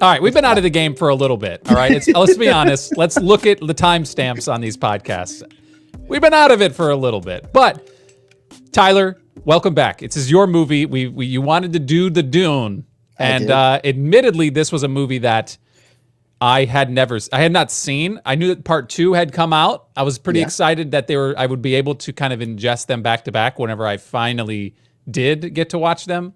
All right, we've been out of the game for a little bit. All right, let's be honest. Let's look at the timestamps on these podcasts. We've been out of it for a little bit, but Tyler, welcome back. This is your movie. You wanted to do the Dune, and admittedly, this was a movie that I had not seen. I knew that part 2 had come out. I was pretty excited that I would be able to kind of ingest them back to back whenever I finally did get to watch them.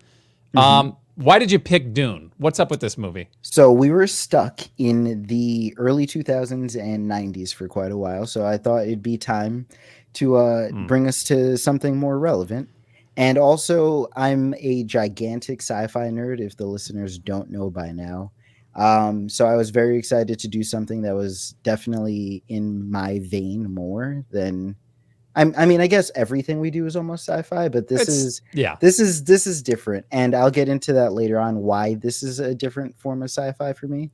Why did you pick Dune? What's up with this movie? So we were stuck in the early 2000s and 90s for quite a while. So I thought it'd be time to bring us to something more relevant. And also, I'm a gigantic sci-fi nerd, if the listeners don't know by now. So I was very excited to do something that was definitely in my vein more than... I mean, I guess everything we do is almost sci-fi, but this is different, and I'll get into that later on why this is a different form of sci-fi for me.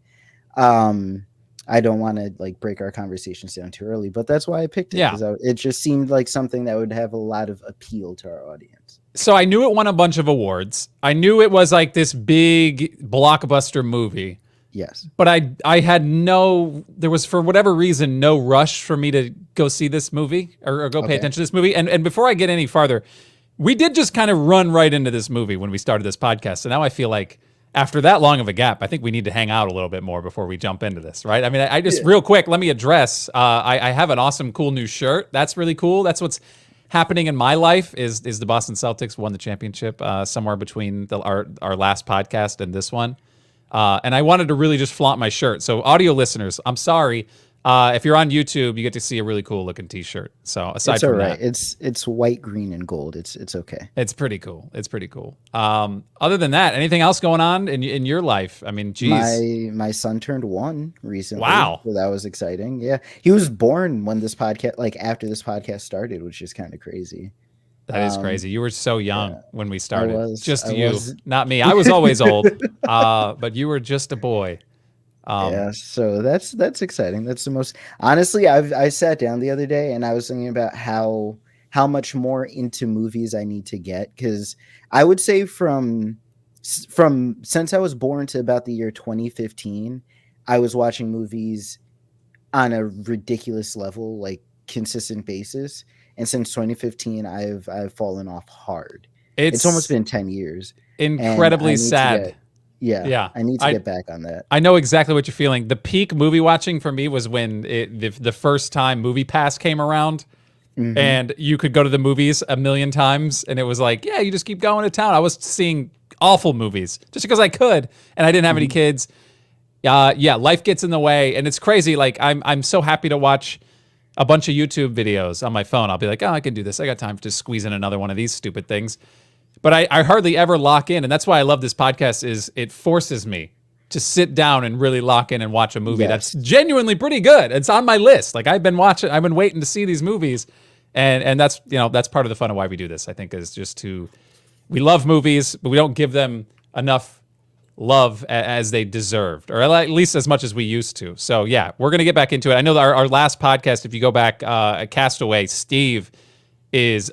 I don't want to like break our conversations down too early, but that's why I picked it. Because it just seemed like something that would have a lot of appeal to our audience. So I knew it won a bunch of awards. I knew it was like this big blockbuster movie. Yes. But I had there was, for whatever reason, no rush for me to go see this movie or go pay attention to this movie. And before I get any farther, we did just kind of run right into this movie when we started this podcast. So now I feel like after that long of a gap, I think we need to hang out a little bit more before we jump into this, right? I mean, I just real quick, let me address, I have an awesome, cool new shirt. That's really cool. That's what's happening in my life is the Boston Celtics won the championship somewhere between our last podcast and this one. And I wanted to really just flaunt my shirt. So audio listeners, I'm sorry. If you're on YouTube, you get to see a really cool looking t-shirt. So aside from that, it's white, green, and gold. It's okay. It's pretty cool. Other than that, anything else going on in your life? I mean, geez. My son turned 1 recently. Wow. So that was exciting. Yeah. He was born when this podcast, like after this podcast started, which is kind of crazy. That is crazy. You were so young when we started. I was. Not me. I was always old, but you were just a boy. So that's exciting. That's the most. Honestly, I sat down the other day and I was thinking about how much more into movies I need to get, because I would say from since I was born to about the year 2015, I was watching movies on a ridiculous level, like consistent basis. And since 2015, I've fallen off hard. It's almost been 10 years. Incredibly sad. I need to get back on that. I know exactly what you're feeling. The peak movie watching for me was when the first time Movie Pass came around, and you could go to the movies a million times, and it was like, you just keep going to town. I was seeing awful movies just because I could, and I didn't have any kids. Life gets in the way, and it's crazy. Like I'm so happy to watch a bunch of YouTube videos on my phone. I'll be like, I can do this. I got time to squeeze in another one of these stupid things. But I hardly ever lock in. And that's why I love this podcast, is it forces me to sit down and really lock in and watch a movie that's genuinely pretty good. It's on my list. Like I've been waiting to see these movies. And that's, that's part of the fun of why we do this, I think, is just we love movies, but we don't give them enough love as they deserved, or at least as much as we used to. So we're going to get back into it. I know that our last podcast, if you go back, Castaway, Steve is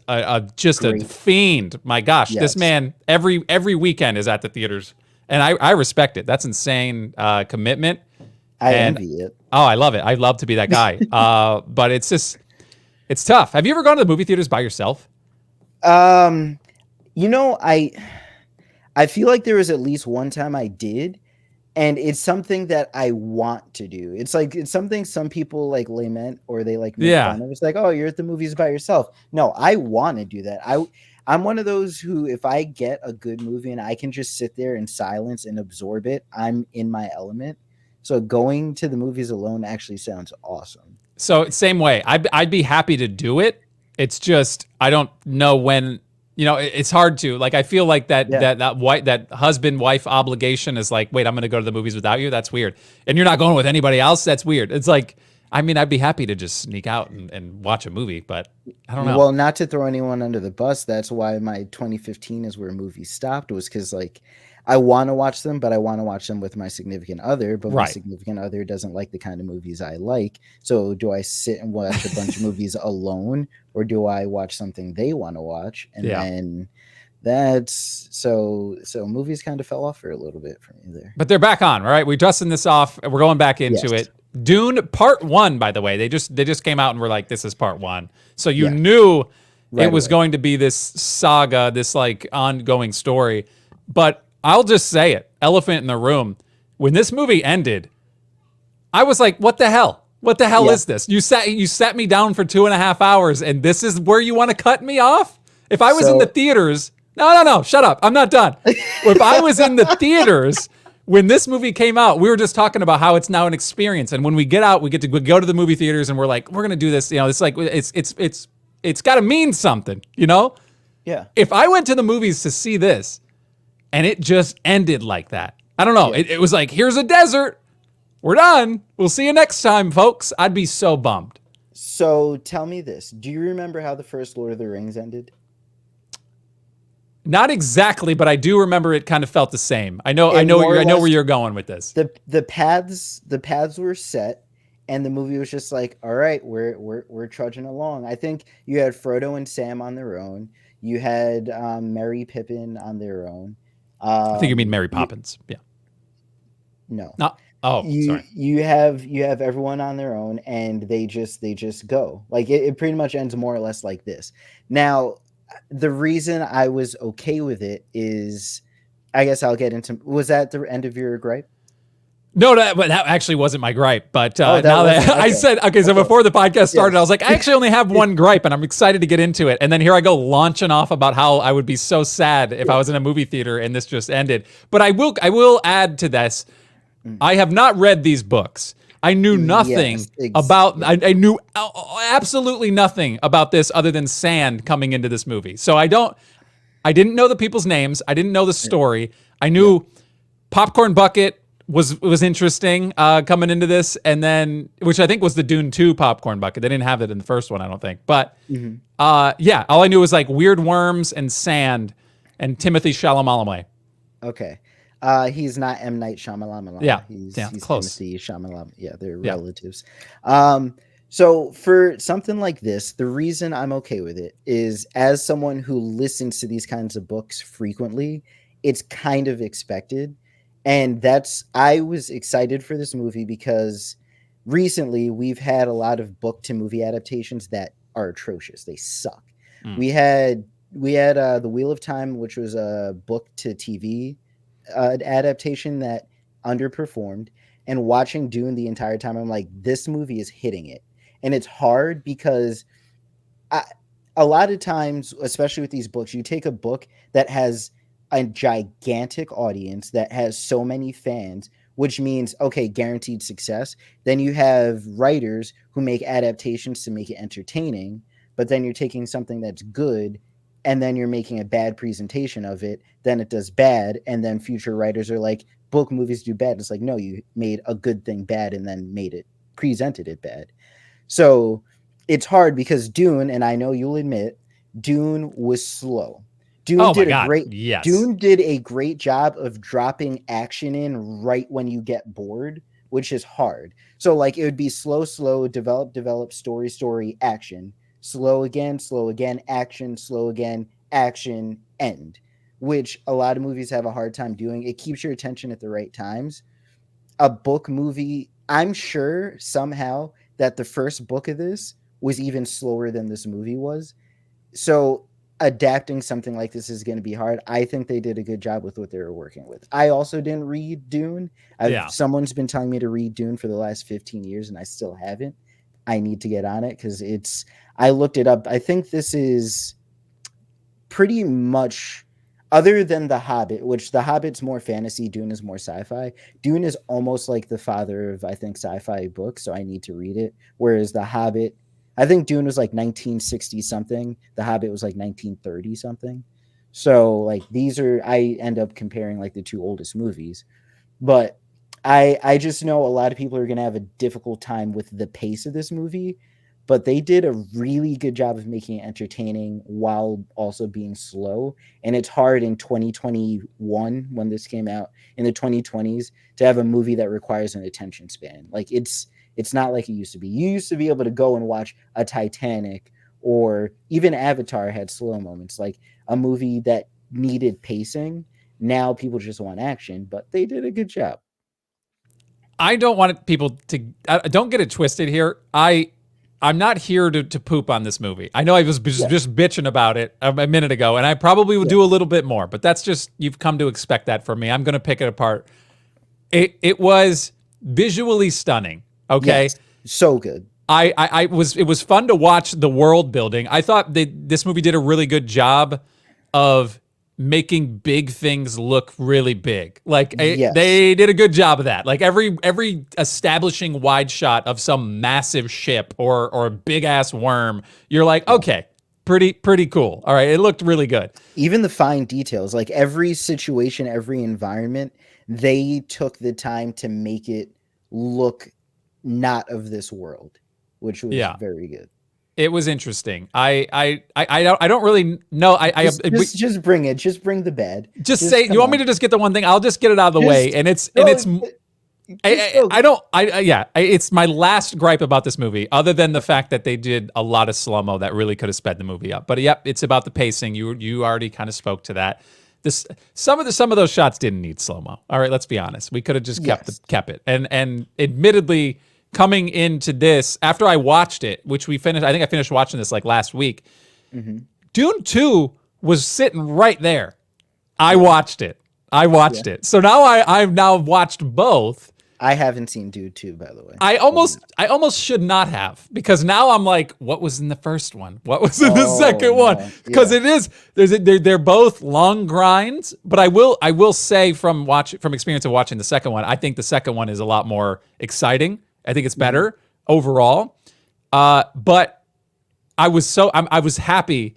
just Great. A fiend. My gosh, this man every weekend is at the theaters, and I respect it. That's insane commitment. I envy it. Oh, I love it. I love to be that guy. But it's tough. Have you ever gone to the movie theaters by yourself? I feel like there was at least one time I did, and it's something that I want to do. It's something some people like lament or they like make fun of. It's like, oh, you're at the movies by yourself. No, I want to do that. I'm one of those who, if I get a good movie and I can just sit there in silence and absorb it, I'm in my element. So going to the movies alone actually sounds awesome. So same way, I'd be happy to do it. It's just I don't know when. It's hard to, like, I feel like that husband-wife obligation is like, wait, I'm going to go to the movies without you? That's weird. And you're not going with anybody else? That's weird. It's like, I mean, I'd be happy to just sneak out and watch a movie, but I don't know. Well, not to throw anyone under the bus, that's why my 2015 is where movies stopped, was because, like, I want to watch them, but I want to watch them with my significant other, but my significant other doesn't like the kind of movies I like. So do I sit and watch a bunch of movies alone, or do I watch something they want to watch? And then That's so movies kind of fell off for a little bit for me there. But they're back on, all right? We dusting this off. We're going back into Yes. it. Dune Part 1, by the way. They just came out and were like, this is Part 1. So you Yeah. knew it Right was away. going to be this saga, this like ongoing story. But I'll just say it, elephant in the room. When this movie ended, I was like, what the hell? What the hell Yeah. is this? You sat me down for 2.5 hours and this is where you want to cut me off? If I was in the So theaters, no, shut up. I'm not done. If I was in the theaters when this movie came out, we were just talking about how it's now an experience. And when we get out, we get to go to the movie theaters and we're like, we're gonna do this. You know, it's like it's got to mean something. You know, yeah. if I went to the movies to see this and it just ended like that, I don't know. Yeah. It was like, here's a desert. We're done. We'll see you next time, folks. I'd be so bummed. So tell me this. Do you remember how the first Lord of the Rings ended? Not exactly, but I do remember it kind of felt the same. I know, It more or I know where less you're going with this. the paths were set, and the movie was just like, all right, we're trudging along. I think you had Frodo and Sam on their own. You had Merry Pippin on their own. I think you mean Um, Mary you, Poppins. Yeah. no, No. Oh, you sorry. you have everyone on their own, and they just go like it pretty much ends more or less like this. Now, the reason I was okay with it is, I guess I'll get into, was that the end of your gripe? No, but that actually wasn't my gripe. But Oh, that now wasn't that I okay. said, okay, so Okay. before the podcast started, I Yes. was like, I actually only have one gripe, and I'm excited to get into it. And then here I go launching off about how I would be so sad if I Yeah. was in a movie theater and this just ended. But I will add to this. Mm. I have not read these books. I knew Yes. nothing about. Yeah. I knew absolutely nothing about this other than sand coming into this movie. So I don't. I didn't know the people's names. I didn't know the Yeah. story. I Yeah. knew Popcorn Bucket was interesting coming into this, and then which I think was the Dune 2 Popcorn Bucket. They didn't have that in the first one, I don't think. But Mhm. yeah, all I knew was like weird worms and sand and Timothy Chalamet. Okay. He's not M. Night Yeah, Shyamalan. yeah, He's close. Timothy Chalamet. Yeah, they're Yeah, relatives. Um, so for something like this, the reason I'm okay with it is, as someone who listens to these kinds of books frequently, it's kind of expected. And that's, I was excited for this movie because recently we've had a lot of book to movie adaptations that are atrocious. They suck. mm. We had The Wheel of Time, which was a book to TV adaptation that underperformed. And watching Dune the entire time, I'm like, this movie is hitting it. And it's hard because I, a lot of times, especially with these books, you take a book that has a gigantic audience, that has so many fans, which means, okay, guaranteed success. Then you have writers who make adaptations to make it entertaining, but then you're taking something that's good and then you're making a bad presentation of it, then it does bad, and then future writers are like, book movies do bad. It's like, no, you made a good thing bad and then presented it bad. So it's hard because Dune, and I know you'll admit, Dune was slow. Dune Oh my did a God, great yes. Dune did a great job of dropping action in right when you get bored, which is hard. So like it would be slow, slow, develop, story, action, slow again, action, slow again, action, end. Which a lot of movies have a hard time doing. It keeps your attention at the right times. A book movie, I'm sure somehow that the first book of this was even slower than this movie was. So adapting something like this is going to be hard. I think they did a good job with what they were working with. I also didn't read Dune. I've Yeah. Someone's been telling me to read Dune for the last 15 years and I still haven't. I need to get on it cuz I looked it up. I think this is pretty much, other than The Hobbit, which The Hobbit's more fantasy, Dune is more sci-fi. Dune is almost like the father of, I think, sci-fi books, so I need to read it. Whereas The Hobbit, I think Dune was like 1960 something. The Hobbit was like 1930 something. So like these are, I end up comparing like the two oldest movies. But I just know a lot of people are going to have a difficult time with the pace of this movie, but they did a really good job of making it entertaining while also being slow. And it's hard in 2021, when this came out in the 2020s, to have a movie that requires an attention span. Like it's not like it used to be. You used to be able to go and watch a Titanic, or even Avatar had slow moments, like a movie that needed pacing. Now people just want action, but they did a good job. I don't want people to don't get it twisted here. I'm not here to poop on this movie. I know I was Yeah, just bitching about it a minute ago, and I probably will yeah, do a little bit more. But that's just you've come to expect that from me. I'm going to pick it apart. It was visually stunning. Okay, yes, so good. I was it was fun to watch the world building. I thought this movie did a really good job of making big things look really big. Like Yes, they did a good job of that. Like every establishing wide shot of some massive ship or a big ass worm, you're like, yeah. okay, pretty cool. All right, it looked really good. Even the fine details, like every situation, every environment, they took the time to make it look not of this world, which was Yeah. very good. It was interesting. I don't really know. Just bring it. Just bring the bed. Just say Just you come want me on. to just get the one thing. I'll just get it out of the way. Just And it's go. Just I, go. I don't I yeah it's my last gripe about this movie other than the fact that they did a lot of slow-mo that really could have sped the movie up. But yep, it's about the pacing. You already kind of spoke to that. This some of those shots didn't need slow-mo. All right, let's be honest. We could have just Yes. kept it. And admittedly coming into this after I watched it, which we finished, I think I finished watching this like last week. Hmm. Dune 2 was sitting right there. I Yeah. watched it. I Yeah. watched it. So now I've now watched both. I haven't seen Dude 2, by the way. I almost should not have because now I'm like, what was in the first one? What was in the Oh second one? no. Because Yeah. it is they're both long grinds. But I will say from experience of watching the second one, I think the second one is a lot more exciting. I think it's Hmm. better overall. But I was happy.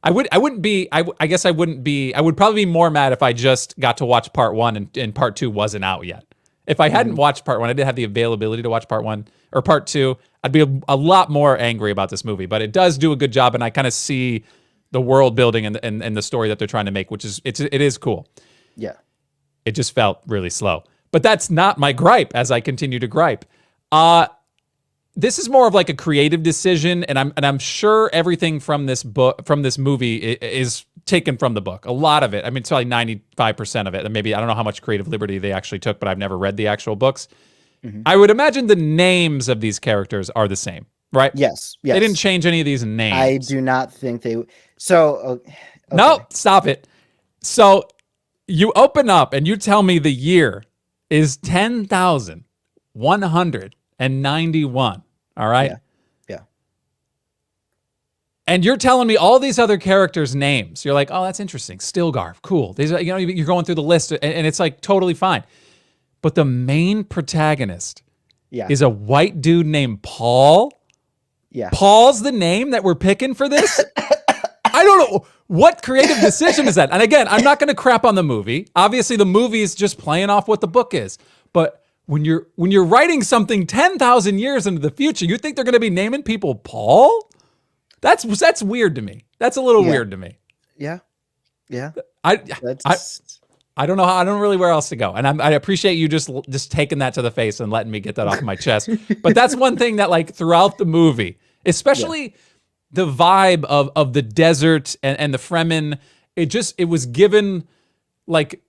I wouldn't be I guess I wouldn't be I would probably be more mad if I just got to watch part one and part two wasn't out yet. If I hadn't Hmm. watched part one, I didn't have the availability to watch part one or part two, I'd be a lot more angry about this movie. But it does do a good job, and I kind of see the world building and the story that they're trying to make, which is it is cool. Yeah. It just felt really slow. But that's not my gripe as I continue to gripe. Uh this is more of like a creative decision, and I'm sure everything from this movie is taken from the book. A lot of it. I mean, it's probably 95% of it. And maybe I don't know how much creative liberty they actually took, but I've never read the actual books. Hmm. I would imagine the names of these characters are the same, right? Yes. They didn't Yes. change any of these I names. do not think they. So No, okay. stop it. So you open up and you tell me the year is 10,191. All right. Yeah. Yeah. And you're telling me all these other characters' names. You're like, oh, that's interesting. Stilgar, cool. These are, you're going through the list, and it's like totally fine. But the main protagonist Yeah. is a white dude named Paul. Yeah. Paul's the name that we're picking for this? I don't know. What creative decision is that? And again, I'm not going to crap on the movie. Obviously, the movie is just playing off what the book is. But when you're writing something 10,000 years into the future, you think they're going to be naming people Paul? That's weird to me. That's a little Yeah. weird to me. Yeah. Yeah. I That's. I don't know how, I don't really where else to go. And I appreciate you just taking that to the face and letting me get that off my chest. But that's one thing that like throughout the movie, especially the vibe of the desert and the Fremen, it was given like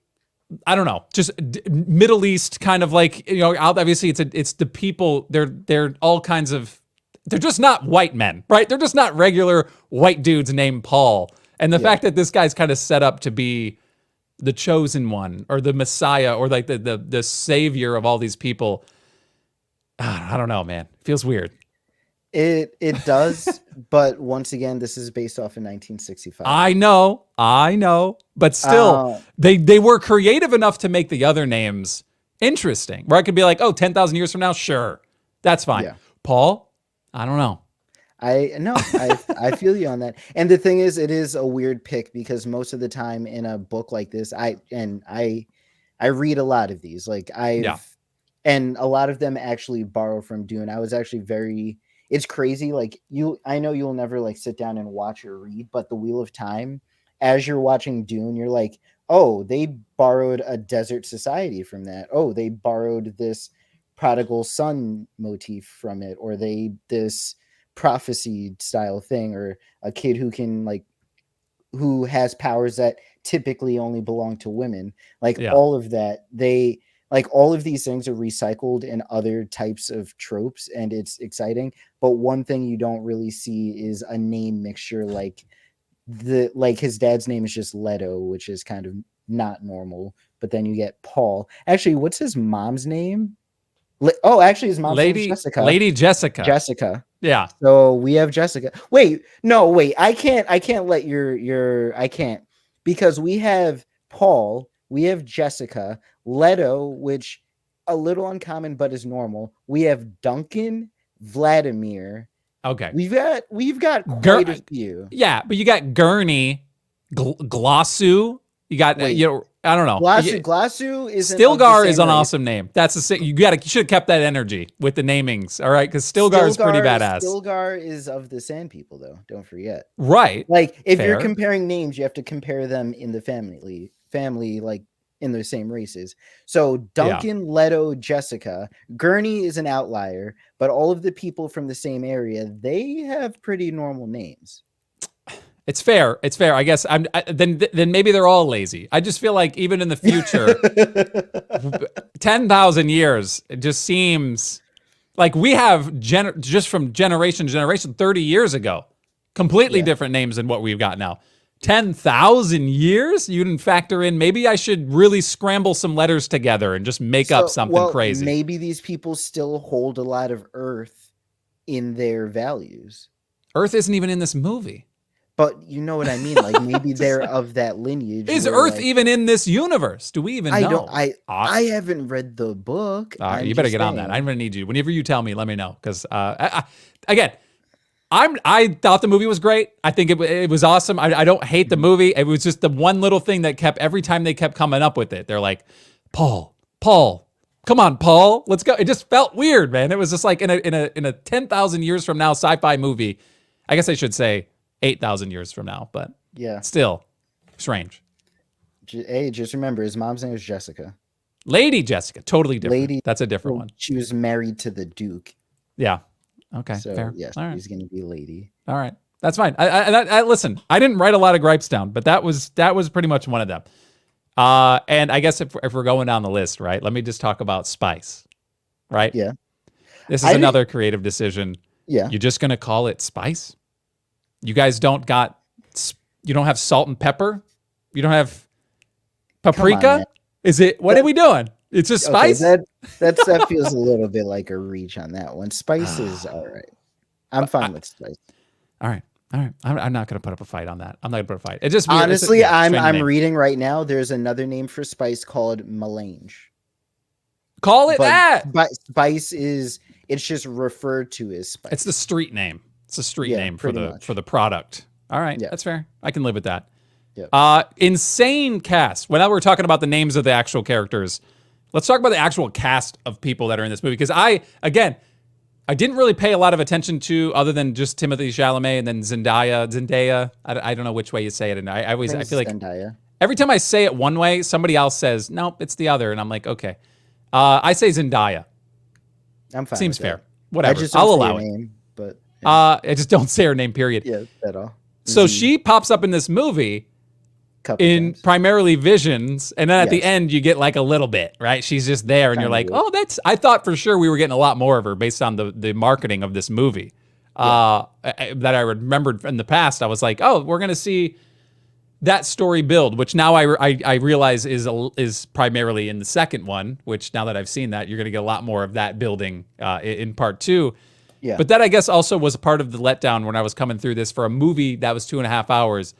I don't know, just Middle East kind of like, obviously it's the people, they're all kinds of, they're just not white men, right? They're just not regular white dudes named Paul. And the fact that this guy's kind of set up to be the chosen one or the Messiah or like the savior of all these people, I don't know, man. Feels weird. It does, but once again, this is based off in 1965. I know, but still, Uh, they were creative enough to make the other names interesting. Where I could be like, oh, 10,000 years from now, sure, that's fine. Yeah. Paul, I don't know. I feel you on that. And the thing is, it is a weird pick because most of the time in a book like this, I read a lot of these. Like Yeah. and a lot of them actually borrow from Dune. I was actually very. It's crazy. Like I know you'll never like sit down and watch or read, but the Wheel of Time, as you're watching Dune, you're like, oh, they borrowed a desert society from that. Oh, they borrowed this prodigal son motif from it, or this prophecy style thing, or a kid who can like who has powers that typically only belong to women. Like Yeah. all of that, they like all of these things are recycled in other types of tropes, and it's exciting. But one thing you don't really see is a name mixture, like his dad's name is just Leto, which is kind of not normal. But then you get Paul. Actually, what's his mom's name? Actually, his mom's name is Jessica. Lady Jessica. Jessica. Yeah. So we have Jessica. Wait, no, wait. I can't let I can't, because we have Paul, we have Jessica, Leto, which a little uncommon but is normal. We have Duncan, Vladimir. Okay. We've got quite a few. Yeah, but you got Gurney, Glossu. You got Wait, I don't know. Glossu isn't of the Stilgar is same an race. awesome name. That's you should have kept that energy with the namings. All right, because Stilgar is pretty badass. Stilgar is of the Sand People, though. Don't forget. Right. Like if you're Fair. comparing names, you have to compare them in the family, like in the same races. So Duncan, Leto, Jessica, Gurney is an outlier, but all of the people from the same area, they have pretty normal names. It's fair. It's fair. I guess then maybe they're all lazy. I just feel like even in the future, 10,000 years, it just seems like we have just from generation to generation 30 years ago, completely different names than what we've got now. 10,000 years? You didn't factor in, maybe I should really scramble some letters together and just make up something crazy. Maybe these people still hold a lot of Earth in their values. Earth isn't even in this movie. But you know what I mean? Like maybe they're of that lineage. Is Earth even in this universe? Do we even know? I haven't read the book. All right, you better get on that. I'm going to need you. Whenever you tell me, let me know. Because, again, I thought the movie was great. I think it was awesome. I don't hate the movie. It was just the one little thing that every time they kept coming up with it, they're like, Paul, come on, Paul, let's go. It just felt weird, man. It was just like in a 10,000 years from now sci-fi movie. I guess I should say 8,000 years from now, but yeah, still strange. Hey, just remember his mom's name is Jessica. Lady Jessica, totally different. That's a different one. She was married to the Duke. Yeah. Okay. So fair. yes, she's gonna be Lady. All right, that's fine. I listen. I didn't write a lot of gripes down, but that was pretty much one of them. And I guess if we're going down the list, right? Let me just talk about spice. Right. Yeah. This is another creative decision. Yeah. You're just gonna call it spice. You guys you don't have salt and pepper. You don't have paprika. Is it? What are we doing? It's just spice. Okay, that feels a little bit like a reach on that one. Spice is all right. I'm fine with spice. All right. I'm not going to put up a fight on that. I'm not going to put a fight. It just honestly, I'm reading right now. There's another name for spice called melange. Call it that. Spice it's just referred to as spice. It's the street name. It's a street name for the product. All right, that's fair. I can live with that. Yep. Insane cast. Well, now we're talking about the names of the actual characters. Let's talk about the actual cast of people that are in this movie, because I didn't really pay a lot of attention to, other than just Timothée Chalamet and then Zendaya. I don't know which way you say it, and I feel like Zendaya. Every time I say it one way, somebody else says nope, it's the other, and I'm like, okay. I say Zendaya. I'm fine. Seems with fair. That. Whatever. I'll allow it. Name, but I just don't say her name. Period. Yeah, at all. So she pops up in this movie in primarily visions, and then at the end you get like a little bit, right? She's just there, and you're like, oh, I thought for sure we were getting a lot more of her based on the marketing of this movie. That I remembered in the past. I was like, oh, we're gonna see that story build, which now I realize is primarily in the second one. Which now that I've seen that, you're gonna get a lot more of that building in part 2. Yeah. But that, I guess, also was a part of the letdown when I was coming through this for a movie that was 2.5 hours,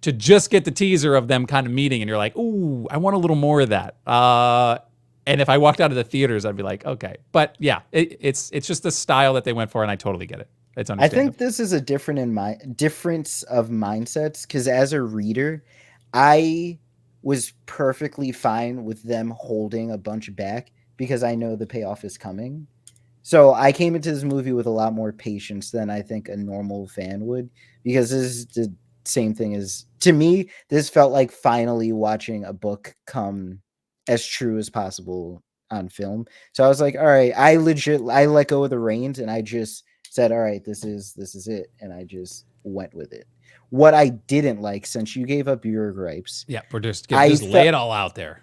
to just get the teaser of them kind of meeting, and you're like, ooh, I want a little more of that. And if I walked out of the theaters, I'd be like, okay. But yeah, it's just the style that they went for, and I totally get it. It's understandable. I think this is a difference of mindsets, because as a reader, I was perfectly fine with them holding a bunch back because I know the payoff is coming. So I came into this movie with a lot more patience than I think a normal fan would, because this is the same thing as, to me, this felt like finally watching a book come as true as possible on film. So I was like, all right, I let go of the reins, and I just said, all right, this is it. And I just went with it. What I didn't like, since you gave up your gripes, Yeah, we're just I lay felt it all out there.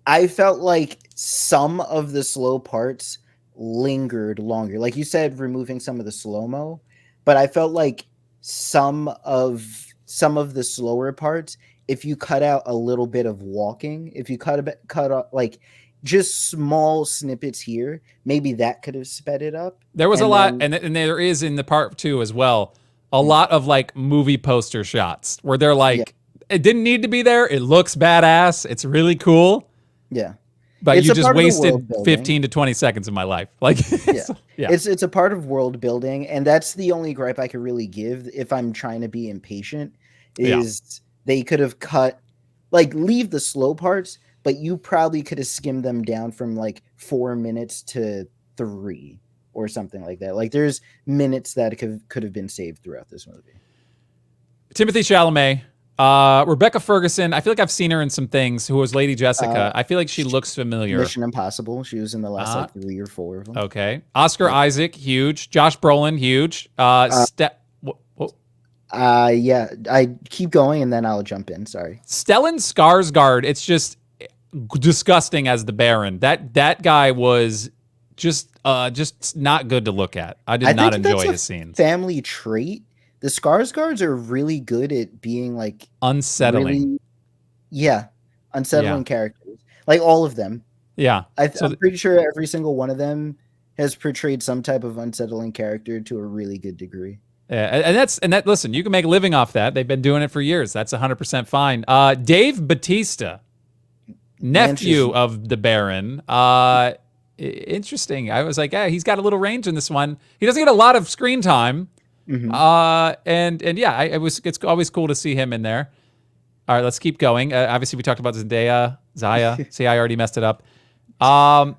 I felt like some of the slow parts lingered longer. Like you said, removing some of the slow-mo, but I felt like some of the slower parts, if you cut out a little bit of walking, if you cut out like just small snippets here, maybe that could have sped it up. There was a And lot, then and there is in the part 2 as well, a lot of like movie poster shots where they're yeah, like, it didn't need to be there. It looks badass. It's really cool, yeah. but It's you a just part of the world wasted building. 15 to 20 seconds of my life. Like, Yeah. yeah, It's a part of world building, and that's the only gripe I could really give if I'm trying to be impatient, yeah. is they could have cut, like, leave the slow parts, but you probably could have skimmed them down from like 4 minutes to 3 or something like that. Like there's minutes that could have been saved throughout this movie. Timothy Chalamet, Rebecca Ferguson. I feel like I've seen her in some things. Who was Lady Uh Jessica? I feel like she looks familiar. Mission Impossible, she was in the last like 3 or 4 of them. Okay. Oscar Yep. Isaac, huge. Josh Brolin, huge. Yeah, I keep going and then I'll jump in. Sorry. Stellan Skarsgård. It's just disgusting as the Baron. That guy was just not good to look at. I did not enjoy his scenes. Family trait. The Skarsgårds are really good at being like Unsettling. really, yeah, unsettling Yeah. characters. Like all of them. Yeah. I'm pretty sure every single one of them has portrayed some type of unsettling character to a really good degree. Yeah, and that. Listen, you can make a living off that. They've been doing it for years. That's 100% fine. Dave Bautista, nephew of the Baron. Interesting. I was like, yeah, he's got a little range in this one. He doesn't get a lot of screen time. Mhm. And yeah, it's always cool to see him in there. All right, let's keep going. Obviously, we talked about Zaya. See, I already messed it up.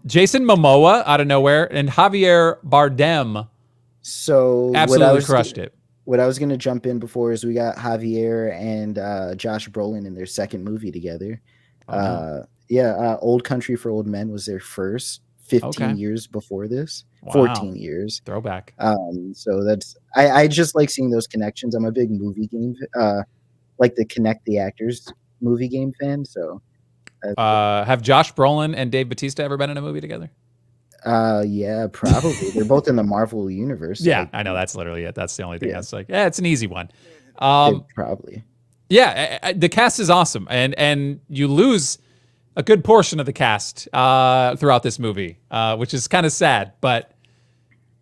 Jason Momoa out of nowhere, and Javier Bardem. So Absolutely crushed it. What I was going to jump in before is we got Javier and Josh Brolin in their second movie together. Old Country for Old Men was their first 15 years before this. Wow. 14 years. Throwback. So that's I just like seeing those connections. I'm a big movie game like the Connect the Actors movie game fan. So have Josh Brolin and Dave Bautista ever been in a movie together? Yeah, probably. They're both in the Marvel universe. Yeah, like, I know that's literally it. That's the only thing. That's like, it's an easy one. Probably. Yeah, the cast is awesome, and you lose a good portion of the cast throughout this movie, which is kind of sad. But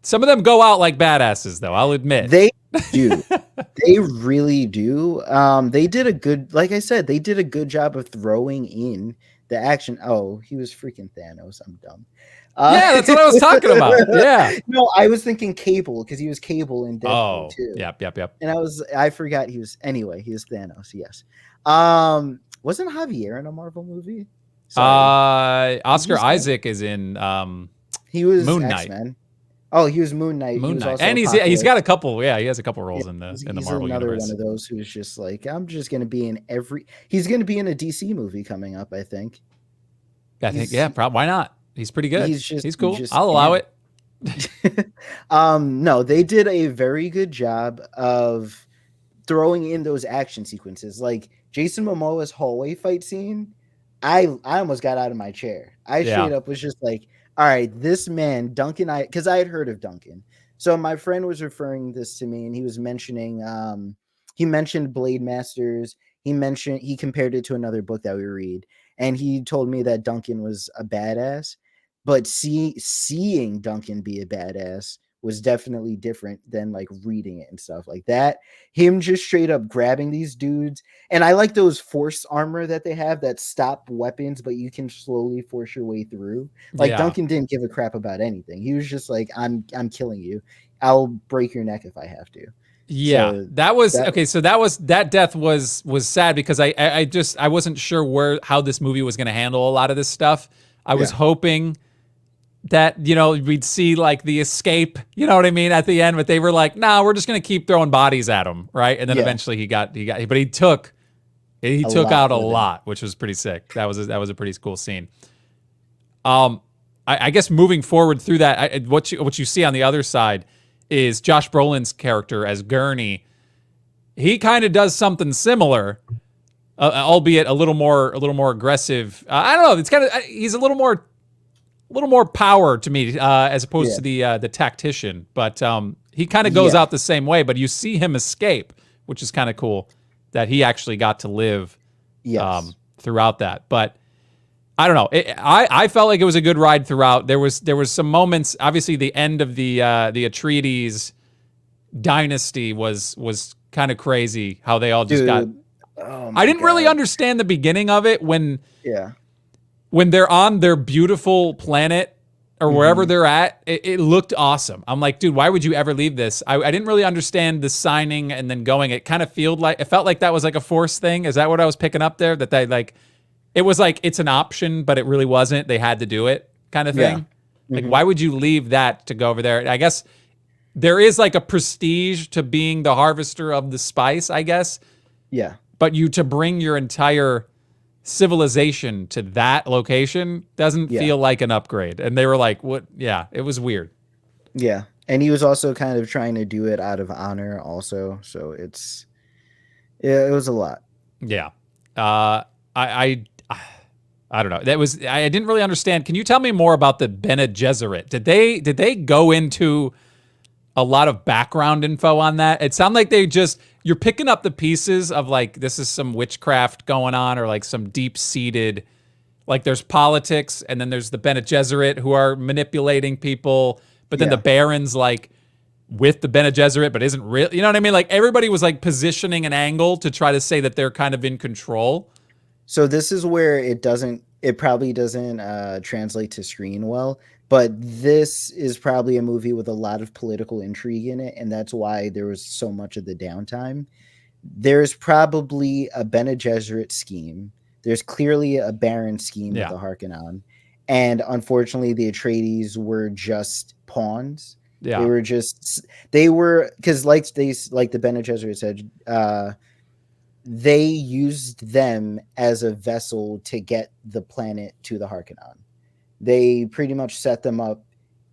some of them go out like badasses, though. I'll admit they do. They really do. They did a good, like I said, they did a good job of throwing in the action. Oh, he was freaking Thanos. I'm dumb. Yeah, that's what I was talking about. Yeah. No, I was thinking Cable because he was Cable in Deadpool too. Yep. And I forgot he was. Anyway, he was Thanos. Yes. Wasn't Javier in a Marvel movie? Sorry. Oscar Isaac is in. He was Moon Knight. X-Men. Oh, he was Moon Knight. Moon Knight, and he's got a couple. Yeah, he has a couple roles in the Marvel another universe. One of those who's just like, I'm just going to be in every. He's going to be in a DC movie coming up. I think. Why not? He's pretty good. He's cool. I'll allow it. No, they did a very good job of throwing in those action sequences. Like Jason Momoa's hallway fight scene, I almost got out of my chair. I straight up was just like, all right, this man, Duncan, because I had heard of Duncan. So my friend was referring this to me and he was mentioning, he mentioned Blade Masters. He compared it to another book that we read. And he told me that Duncan was a badass, but seeing Duncan be a badass was definitely different than like reading it and stuff like that. Him just straight up grabbing these dudes. And I like those force armor that they have that stop weapons, but you can slowly force your way through. Like Duncan didn't give a crap about anything. He was just like, I'm killing you. I'll break your neck if I have to. Yeah, so that death was sad because I wasn't sure how this movie was going to handle a lot of this stuff. I was hoping that, we'd see like the escape, you know what I mean, at the end, but they were like, nah, we're just going to keep throwing bodies at him, right? And then eventually he got, but he took out a lot, which was pretty sick. That was a pretty cool scene. I guess moving forward through that, what you see on the other side is Josh Brolin's character as Gurney. he kind of does something similar, albeit a little more aggressive. I don't know. It's kind of he's a little more power to me as opposed to the tactician. But he kind of goes out the same way. But you see him escape, which is kind of cool that he actually got to live throughout that. But I don't know. I felt like it was a good ride throughout. There was some moments. Obviously, the end of the Atreides dynasty was kind of crazy. How they all just got. Oh I didn't really understand the beginning of it when they're on their beautiful planet or wherever they're at. It looked awesome. I'm like, dude, why would you ever leave this? I didn't really understand the signing and then going. It kind of felt like that was like a forced thing. Is that what I was picking up there? That they like. It was like it's an option, but it really wasn't. They had to do it, kind of thing. Like, why would you leave that to go over there? I guess there is like a prestige to being the harvester of the spice, I guess. Yeah. But to bring your entire civilization to that location doesn't feel like an upgrade. And they were like, what? Yeah, it was weird. Yeah. And he was also kind of trying to do it out of honor also. So it was a lot. Yeah. I don't know. I didn't really understand. Can you tell me more about the Bene Gesserit? Did they go into a lot of background info on that? It sounded like you're picking up the pieces of like this is some witchcraft going on or like some deep-seated, like there's politics and then there's the Bene Gesserit who are manipulating people, but then the Baron's like with the Bene Gesserit but isn't real. You know what I mean? Like everybody was like positioning an angle to try to say that they're kind of in control. So this is where it probably doesn't translate to screen well, but this is probably a movie with a lot of political intrigue in it, and that's why there was so much of the downtime. There's probably a Bene Gesserit scheme. There's clearly a Baron scheme with the Harkonnen, and unfortunately, the Atreides were just pawns. Yeah, they were because like the Bene Gesserit said. They used them as a vessel to get the planet to the Harkonnen. They pretty much set them up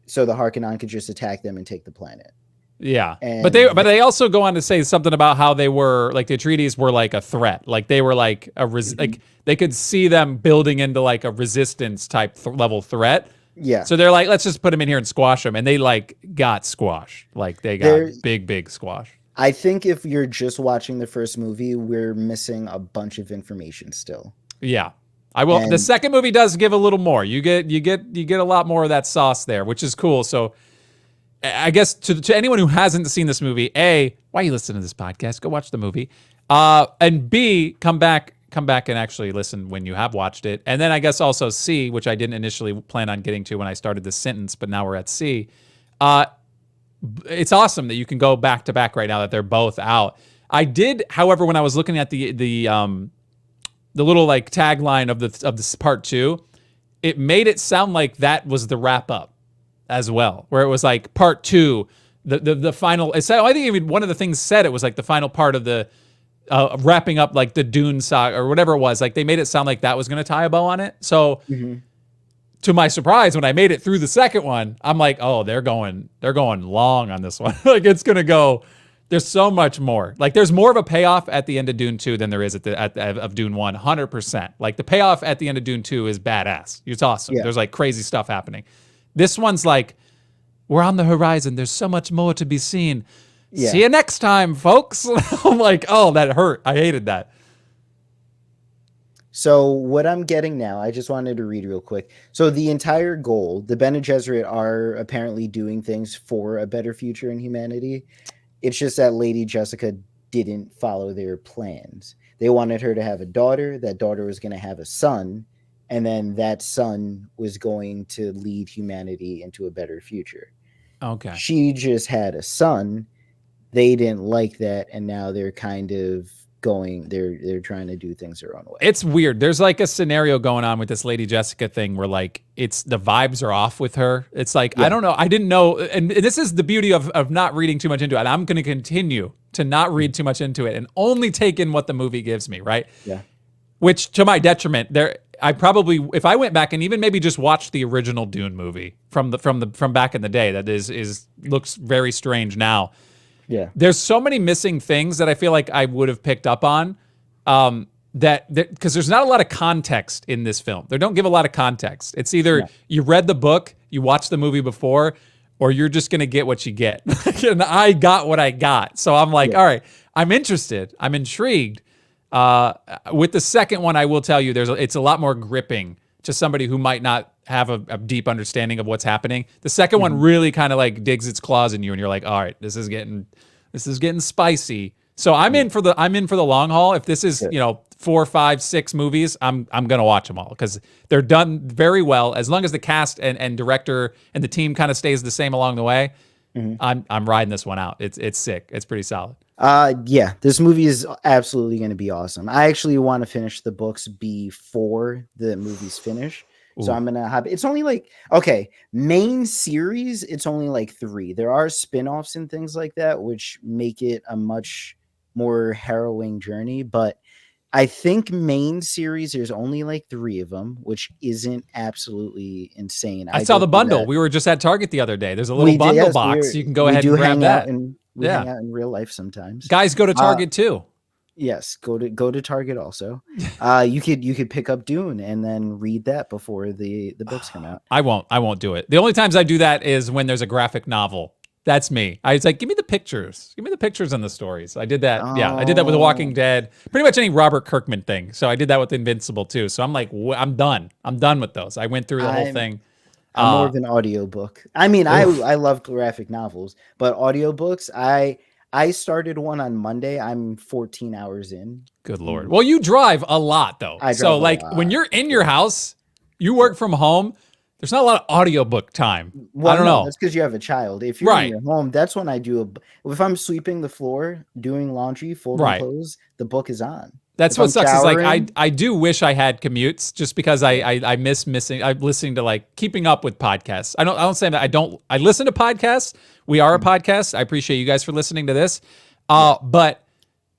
so the Harkonnen could just attack them and take the planet. Yeah, but they also go on to say something about how they were like the Atreides were like a threat, like they were like like they could see them building into like a resistance type level threat. Yeah. So they're like, let's just put them in here and squash them, and they like got squashed, like they got big squash. I think if you're just watching the first movie, we're missing a bunch of information still. Yeah, I will. The second movie does give a little more. You get a lot more of that sauce there, which is cool. So, I guess to anyone who hasn't seen this movie, A, why are you listening to this podcast? Go watch the movie. And B, come back and actually listen when you have watched it. And then I guess also C, which I didn't initially plan on getting to when I started this sentence, but now we're at C. It's awesome that you can go back to back right now that they're both out. I did, however, when I was looking at the little like tagline of this part 2, it made it sound like that was the wrap up as well, where it was like part 2, the final. I think even one of the things said it was like the final part of the wrapping up like the Dune saga or whatever it was. Like they made it sound like that was going to tie a bow on it. So. To my surprise, when I made it through the second one, I'm like, oh, they're going long on this one. Like it's gonna go. There's so much more. Like there's more of a payoff at the end of Dune 2 than there is of Dune 1, 100%. Like the payoff at the end of Dune 2 is badass. It's awesome. Yeah. There's like crazy stuff happening. This one's like, we're on the horizon. There's so much more to be seen. Yeah. See you next time, folks. I'm like, oh, that hurt. I hated that. So what I'm getting now, I just wanted to read real quick. So the entire goal, the Bene Gesserit are apparently doing things for a better future in humanity. It's just that Lady Jessica didn't follow their plans. They wanted her to have a daughter. That daughter was going to have a son. And then that son was going to lead humanity into a better future. Okay. She just had a son. They didn't like that. And now they're kind of they're trying to do things their own way. It's weird. There's like a scenario going on with this Lady Jessica thing where like it's the vibes are off with her. It's like, I don't know. I didn't know. And this is the beauty of not reading too much into it. And I'm going to continue to not read too much into it and only take in what the movie gives me. Right. Yeah. Which to my detriment I probably, if I went back and even maybe just watched the original Dune movie from back in the day, that is looks very strange now. Yeah. There's so many missing things that I feel like I would have picked up on. That because there's not a lot of context in this film. They don't give a lot of context. It's either No. you read the book, you watched the movie before, or you're just gonna get what you get. And I got what I got. So I'm like, Yeah. all right, I'm interested. I'm intrigued. With the second one, I will tell you, it's a lot more gripping to somebody who might not have a deep understanding of what's happening. The second one really kind of like digs its claws in you, and you're like, all right, this is getting spicy. So I'm in for the long haul. If this is, 4, 5, 6 movies, I'm gonna watch them all because they're done very well. As long as the cast and director and the team kind of stays the same along the way, I'm riding this one out. It's sick. It's pretty solid. Yeah, this movie is absolutely going to be awesome. I actually want to finish the books before the movies finish. So Ooh. I'm going to have, it's only like, okay, main series, it's only like 3. There are spin-offs and things like that, which make it a much more harrowing journey. But I think main series, there's only like 3 of them, which isn't absolutely insane. I saw go the through bundle. that. We were just at Target the other day. There's a little bundle Yes, box. You can go we ahead do and grab hang out that. and we hang out in real life sometimes. Guys go to Target too. Yes, go to Target also. You could pick up Dune and then read that before the books come out. I won't do it. The only times I do that is when there's a graphic novel. That's me. I was like, give me the pictures. Give me the pictures and the stories. I did that. Yeah, I did that with The Walking Dead. Pretty much any Robert Kirkman thing. So I did that with Invincible too. So I'm like, I'm done. I'm done with those. I went through the whole thing. I'm more of an audiobook. I mean, I love graphic novels, but audiobooks, I started one on Monday. I'm 14 hours in. Good Lord. Well, you drive a lot though. So like when you're in your house, you work from home, there's not a lot of audiobook time. Well, I don't know. That's because you have a child. If you're in your home, that's when I do if I'm sweeping the floor, doing laundry, folding clothes, the book is on. That's what sucks is like I do wish I had commutes just because I miss missing. I'm listening to like keeping up with podcasts. I don't say that I listen to podcasts. We are a podcast. I appreciate you guys for listening to this. But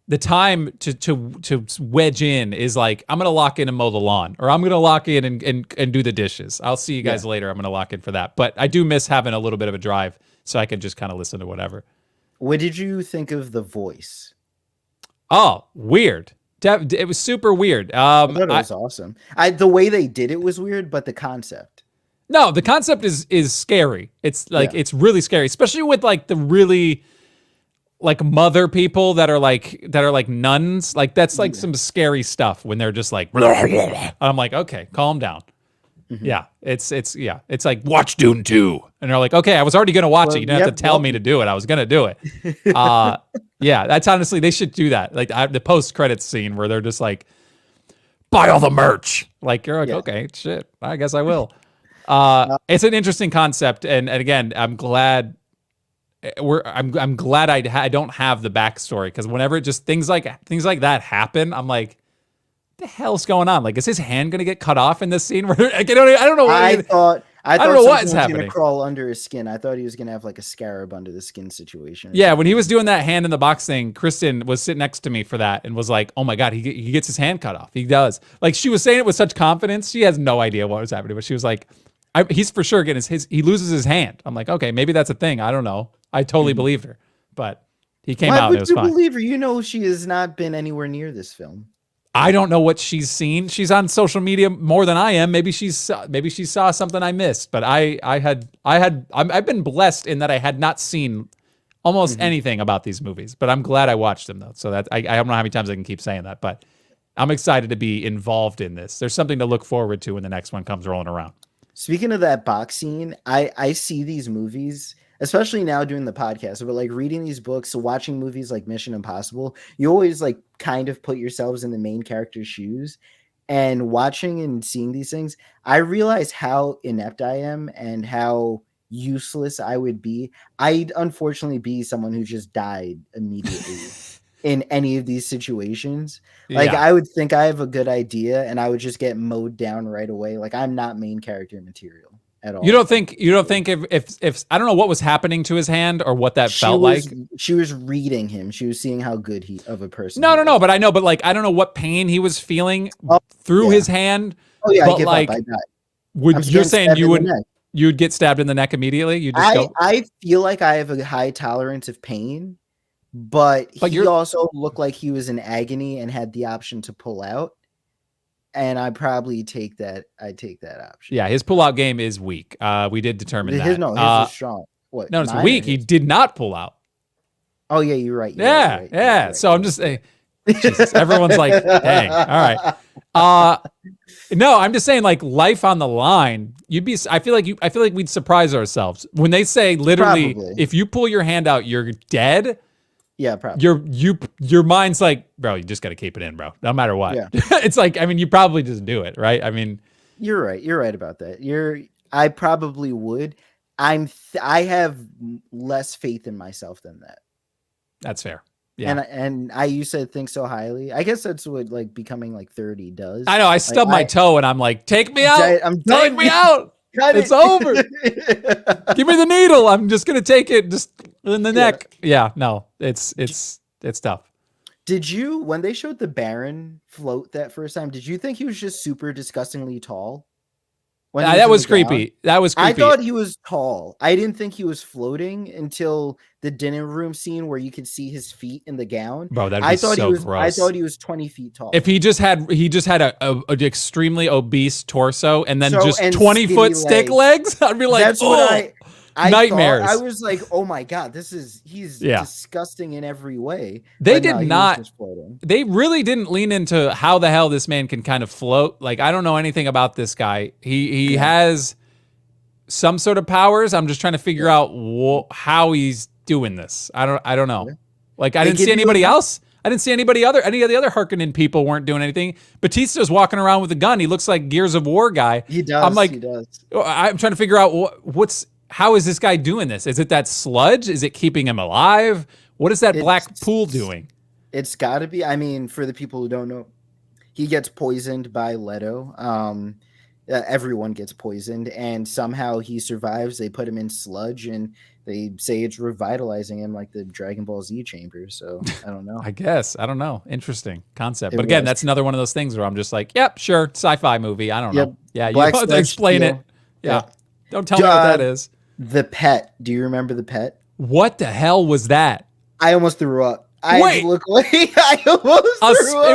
the time to wedge in is like I'm gonna lock in and mow the lawn, or I'm gonna lock in and do the dishes. I'll see you guys later. I'm gonna lock in for that. But I do miss having a little bit of a drive so I can just kind of listen to whatever. What did you think of the voice? Oh, weird. It was super weird. I thought it was awesome. The way they did it was weird, but the concept. No, the concept is scary. It's like it's really scary, especially with like the really like mother people that are like nuns. Like that's like some scary stuff when they're just like blah, blah, blah. I'm like, okay, calm down. Yeah, it's like watch Dune 2. And they're like, okay, I was already gonna watch it. You didn't have to tell me to do it. I was gonna do it. Yeah, that's honestly, they should do that. Like the post-credits scene where they're just like, buy all the merch. Like you're like, okay, shit, I guess I will. It's an interesting concept, and again, I'm glad I'm glad I don't have the backstory, because whenever just things like that happen, I'm like, what the hell's going on? Like, is his hand gonna get cut off in this scene? Where I don't know. I thought I don't know what's happening. Gonna crawl under his skin. I thought he was gonna have like a scarab under the skin situation. Yeah, when he was doing that hand in the box thing, Kristen was sitting next to me for that and was like, "Oh my god, he gets his hand cut off. He does." Like she was saying it with such confidence. She has no idea what was happening, but she was like, "He's for sure getting his he loses his hand." I'm like, "Okay, maybe that's a thing. I don't know." I totally believed her, but he came out and it was fine. Why would you believe her? You know, she has not been anywhere near this film. I don't know what she's seen. She's on social media more than I am. Maybe she saw something I missed. But I've been blessed in that I had not seen almost anything about these movies. But I'm glad I watched them though. So that I don't know how many times I can keep saying that. But I'm excited to be involved in this. There's something to look forward to when the next one comes rolling around. Speaking of that box scene, I see these movies, especially now doing the podcast, but like reading these books, watching movies like Mission Impossible, you always like kind of put yourselves in the main character's shoes. And watching and seeing these things, I realize how inept I am and how useless I would be. I'd unfortunately be someone who just died immediately in any of these situations. Like I would think I have a good idea and I would just get mowed down right away. Like I'm not main character material at all. You don't think if I don't know what was happening to his hand or what that felt like. She was reading him. She was seeing how good of a person. No, but I know, but like I don't know what pain he was feeling through his hand. Oh yeah, but I give like, up. I die. You're saying you'd get stabbed in the neck immediately? You just I feel like I have a high tolerance of pain, but But he you're also looked like he was in agony and had the option to pull out. And I probably take that. I take that option. yeah, his pullout game is weak. We did determine His that. no, his is strong. What, No, it's mine or weak. He his? did not pull out. Oh yeah, you're right. You're right. You're Yeah, right. You're right. yeah. You're right. So I'm just saying, Jesus, everyone's like, dang. All right. Uh no, I'm just saying, like, life on the line. I feel like we'd surprise ourselves when they say literally, Probably. if you pull your hand out, you're dead. Yeah, probably. Your mind's like, bro, you just got to keep it in, bro. No matter what. Yeah. It's like, I mean, you probably just do it, right? I mean, You're right. You're right about that. I probably would. I have less faith in myself than that. that's fair. Yeah. And I used to think so highly. I guess that's what like becoming like 30 does. I know. I stubbed my toe and I'm like, take me out. I'm Take done. me out. It's over. Give me the needle. I'm just gonna take it just in the neck. Yeah, no, it's tough. Did you, when they showed the Baron float that first time, did you think he was just super disgustingly tall? When That was creepy. That was creepy. I thought he was tall. I didn't think he was floating until the dinner room scene where you could see his feet in the gown. Bro, that'd be so gross. I thought he was 20 feet tall. If he just had an extremely obese torso and then just 20-foot stick legs, I'd be like, that's what I nightmares. I was like, oh my God, he's disgusting in every way. They did not. They really didn't lean into how the hell this man can kind of float. Like, I don't know anything about this guy. He has some sort of powers. I'm just trying to figure out how he's doing this. I don't know. Yeah. Like, I didn't see anybody else. I didn't see any of the other Harkonnen people weren't doing anything. Batista's walking around with a gun. He looks like Gears of War guy. He does. I'm like, he does. I'm trying to figure out how is this guy doing this? Is it that sludge? Is it keeping him alive? What is that black pool doing? It's got to be. I mean, for the people who don't know, he gets poisoned by Leto. Everyone gets poisoned, and somehow he survives. They put him in sludge, and they say it's revitalizing him like the Dragon Ball Z chamber. So I don't know. I guess. I don't know. Interesting concept. But again, that's another one of those things where I'm just like, yep, sure, sci-fi movie. I don't know. Yeah, you have to explain it. Yeah. Don't tell me what that is. The pet. Do you remember the pet? What the hell was that? I almost threw up. Wait. It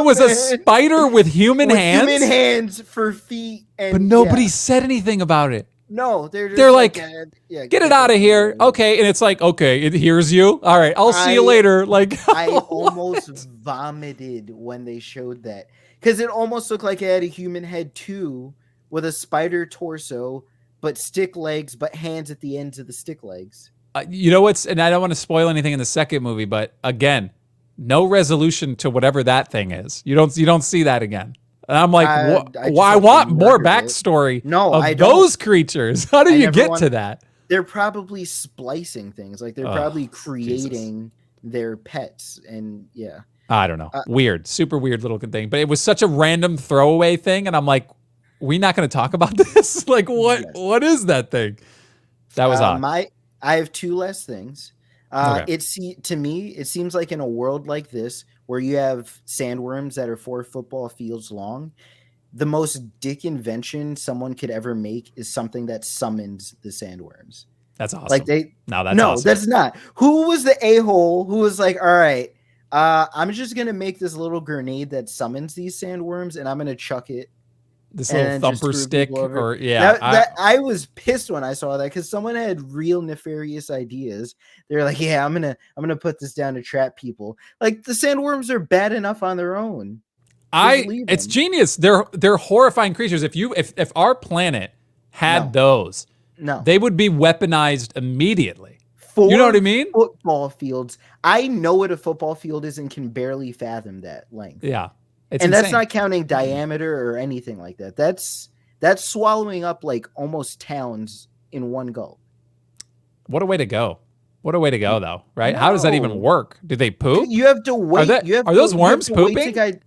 was a spider with human hands? Human hands for feet. But nobody said anything about it. No, they're like, get it out of here. Okay. And it's like, okay, it hears you. All right. I'll see you later. Like, I almost vomited when they showed that. Because it almost looked like it had a human head too, with a spider torso, but stick legs, but hands at the ends of the stick legs. You know what's, and I don't want to spoil anything in the second movie, but again, no resolution to whatever that thing is. You don't see that again. And I'm like, I want more backstory of those creatures. How do you get to that? They're probably splicing things. Like they're probably creating their pets. And yeah. I don't know. Weird. Super weird little thing. But it was such a random throwaway thing. And I'm like, we're not going to talk about this? Like, what is that thing? That was odd. I have two less things. Okay. To me, it seems like in a world like this, where you have sandworms that are 4 football fields long, the most dick invention someone could ever make is something that summons the sandworms. That's awesome. Like awesome. That's not. Who was the a-hole who was like, all right, I'm just gonna make this little grenade that summons these sandworms, and I'm gonna chuck it. This little thumper stick, I was pissed when I saw that because someone had real nefarious ideas. They're like, "Yeah, I'm gonna put this down to trap people." Like the sandworms are bad enough on their own. It's genius. They're horrifying creatures. If our planet had those, they would be weaponized immediately. You know what I mean? Football fields. I know what a football field is and can barely fathom that length. Yeah. It's insane. That's not counting diameter or anything like that. That's swallowing up like almost towns in one gulp. What a way to go. What a way to go, though, right? No. How does that even work? Do they poop? You have to wait. Are those worms pooping?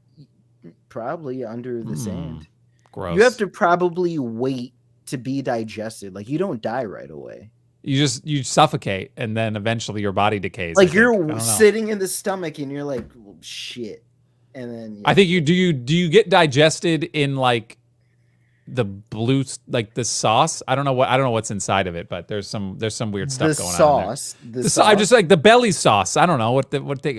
Probably under the sand. Gross. You have to probably wait to be digested. Like you don't die right away. You suffocate and then eventually your body decays. Like you're sitting in the stomach and you're like, well, shit. And then I think do you get digested in like the blue, like the sauce. I don't know what's inside of it, but there's some weird stuff The going on in there. sauce, the I'm just sauce. like the belly sauce. I don't know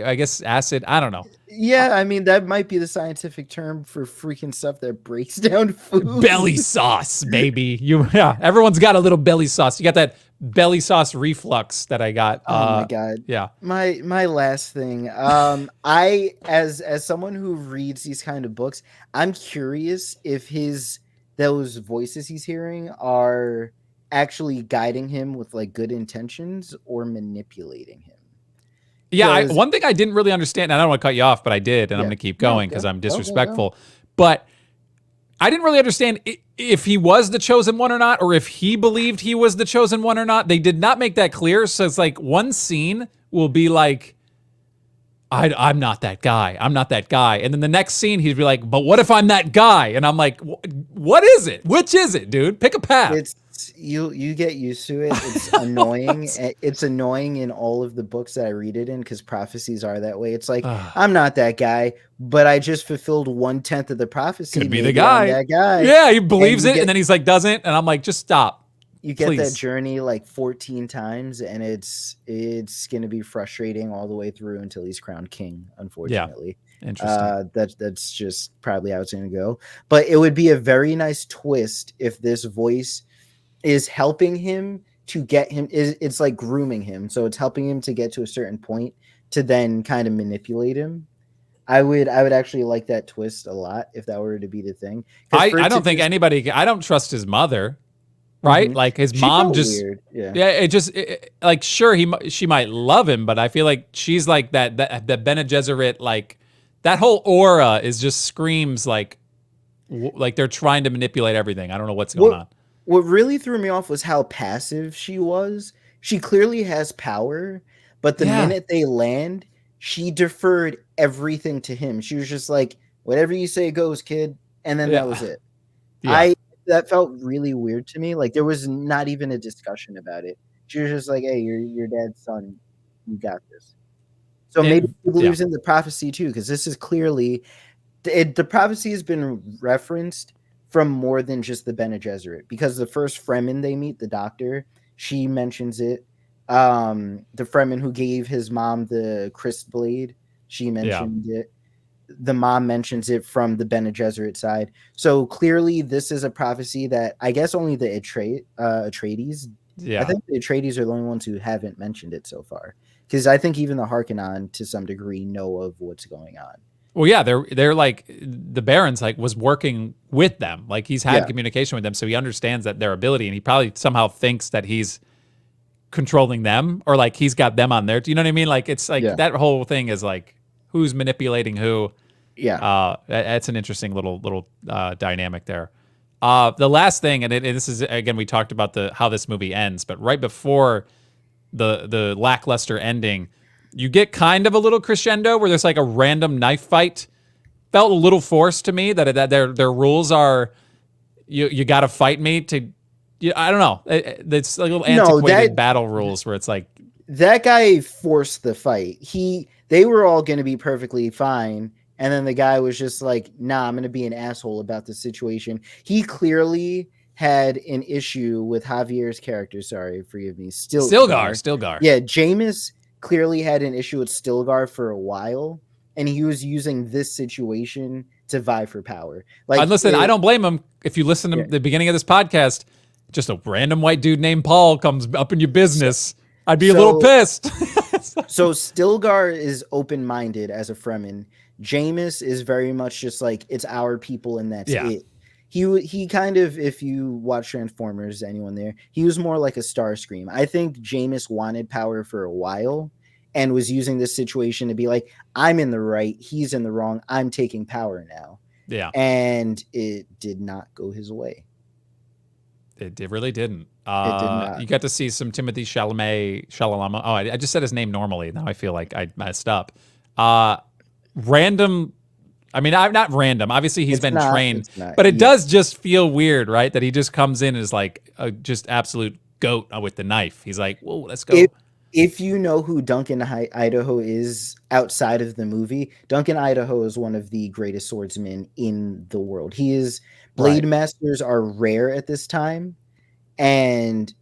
I guess acid. I don't know. Yeah, I mean that might be the scientific term for freaking stuff that breaks down food. Belly sauce, baby. Yeah, everyone's got a little belly sauce. You got that belly sauce reflux that I got. Oh my god. Yeah. My last thing. I as someone who reads these kind of books, I'm curious if those voices he's hearing are actually guiding him with like good intentions or manipulating him. Yeah, one thing I didn't really understand, and I don't want to cut you off, but I did, and I'm going to keep going because I'm disrespectful. But I didn't really understand if he was the chosen one or not, or if he believed he was the chosen one or not. They did not make that clear. So it's like one scene will be like, I'm not that guy. I'm not that guy. And then the next scene, he'd be like, but what if I'm that guy? And I'm like, what is it? Which is it, dude? Pick a path. It's you get used to it. It's annoying. It's annoying in all of the books that I read it in because prophecies are that way. It's like I'm not that guy, but I just fulfilled 1/10 of the prophecy. Could be the guy. That guy. Yeah, he believes it, and then he's like doesn't, and I'm like, just stop. You get that journey like 14 times, and it's going to be frustrating all the way through until he's crowned king. Unfortunately, yeah. Interesting. That's just probably how it's going to go. But it would be a very nice twist if this voice is helping him to get him. It's like grooming him, so it's helping him to get to a certain point to then kind of manipulate him. I would actually like that twist a lot if that were to be the thing. I don't think anybody. I don't trust his mother. Right, like his mom just weird. Yeah. Like sure she might love him, but I feel like she's like that Bene Gesserit, like that whole aura is just screams like they're trying to manipulate everything. I don't know what's going on. What really threw me off was how passive she was. She clearly has power, but the minute they land, she deferred everything to him. She was just like, "Whatever you say goes, kid," and then that was it. Yeah. That felt really weird to me. Like there was not even a discussion about it. She was just like, "Hey, you're your dad's son. You got this." So maybe he believes in the prophecy too, because this is clearly the prophecy has been referenced from more than just the Bene Gesserit. Because the first Fremen they meet, the doctor, she mentions it. The Fremen who gave his mom the Christ blade, she mentioned it. The mom mentions it from the Bene Gesserit side. So clearly this is a prophecy that I guess only the Atreides. Yeah. I think the Atreides are the only ones who haven't mentioned it so far. Because I think even the Harkonnen to some degree know of what's going on. Well, yeah, they're like the Baron's like was working with them. Like he's had communication with them, so he understands that their ability, and he probably somehow thinks that he's controlling them or like he's got them on there. Do you know what I mean? Like it's like that whole thing is like who's manipulating who. Yeah, that's an interesting little dynamic there. The last thing, and this is again, we talked about how this movie ends, but right before the lackluster ending, you get kind of a little crescendo where there's like a random knife fight. Felt a little forced to me that their rules are you got to fight me to. I don't know. It's a little antiquated battle rules where it's like that guy forced the fight. They were all going to be perfectly fine. And then the guy was just like, nah, I'm going to be an asshole about the situation. He clearly had an issue with Javier's character. Sorry, forgive me. Stilgar. Yeah, Jameis clearly had an issue with Stilgar for a while. And he was using this situation to vie for power. Like, listen, I don't blame him. If you listen to the beginning of this podcast, just a random white dude named Paul comes up in your business. I'd be a little pissed. So Stilgar is open-minded as a Fremen. Jameis is very much just like it's our people and that's it. He kind of, if you watch Transformers, anyone there, he was more like a Starscream. I think Jameis wanted power for a while and was using this situation to be like, I'm in the right, he's in the wrong, I'm taking power now. Yeah. And it did not go his way. It really didn't. It did not. You got to see some Timothy Chalamet. Oh, I just said his name normally. Now I feel like I messed up. Random. I mean, I'm not random. Obviously, he's been trained, but it does just feel weird, right? That he just comes in as like a just absolute goat with the knife. He's like, "Whoa, let's go." if you know who Idaho is outside of the movie, Duncan Idaho is one of the greatest swordsmen in the world. Blade Right. masters are rare at this time, and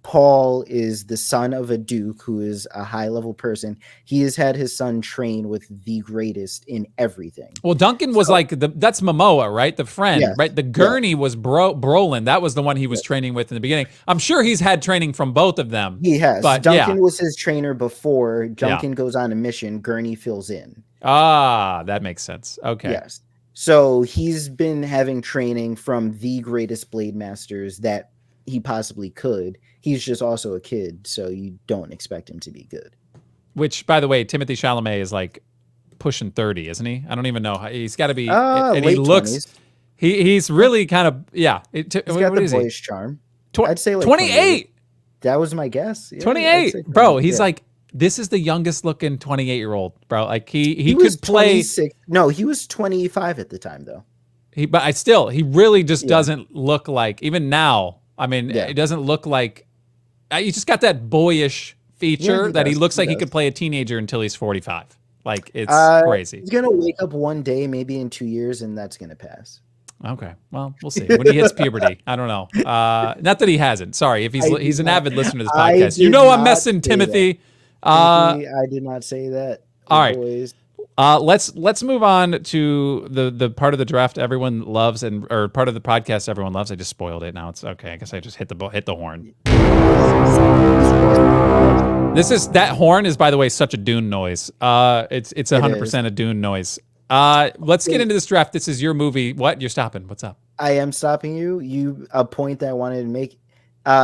Paul is the son of a duke who is a high level person. He has had his son train with the greatest in everything. Well, Duncan was So, like that's Momoa, right? The friend, yes, right? The yes, Gurney was Brolin. That was the one he was yes. training with in the beginning. I'm sure he's had training from both of them, He has. but yeah, Duncan was his trainer before. yeah. Duncan goes on a mission. Gurney fills in. Ah, that makes sense. Okay. Yes. So he's been having training from the greatest blade masters that he possibly could. He's just also a kid, so you don't expect him to be good. Which, by the way, Timothy Chalamet is like pushing 30, isn't he? I don't even know. He's got to be, and he Late looks. 20s. He's really kind of yeah. He's got What the is he? boyish charm. I'd say like 28. That was my guess. Yeah, I'd say 28, bro. He's yeah. like, this is the youngest looking 28-year-old, bro. Like he was could play. 26. No, he was 25 at the time though. He really just Yeah. doesn't look like, even now. I mean, Yeah. it doesn't look like. He just got that boyish feature he that he does. looks He like he does. could play a teenager until he's 45. Like it's crazy. He's gonna wake up one day, maybe in 2 years, and that's gonna pass. Okay, well, we'll see when he hits puberty. I don't know. Not that he hasn't. Sorry, if he's an avid listener to this podcast. You know I'm messing, Timothy. Timothy, I did not say that. All right. Boys. Let's move on to the part of the draft everyone loves or part of the podcast everyone loves. I just spoiled it. Now it's okay. I guess I just hit the horn. That horn is, by the way, such a Dune noise. It's 100% a Dune noise. Let's get into this draft. This is your movie. What? You're stopping. What's up? I am stopping you. A point that I wanted to make.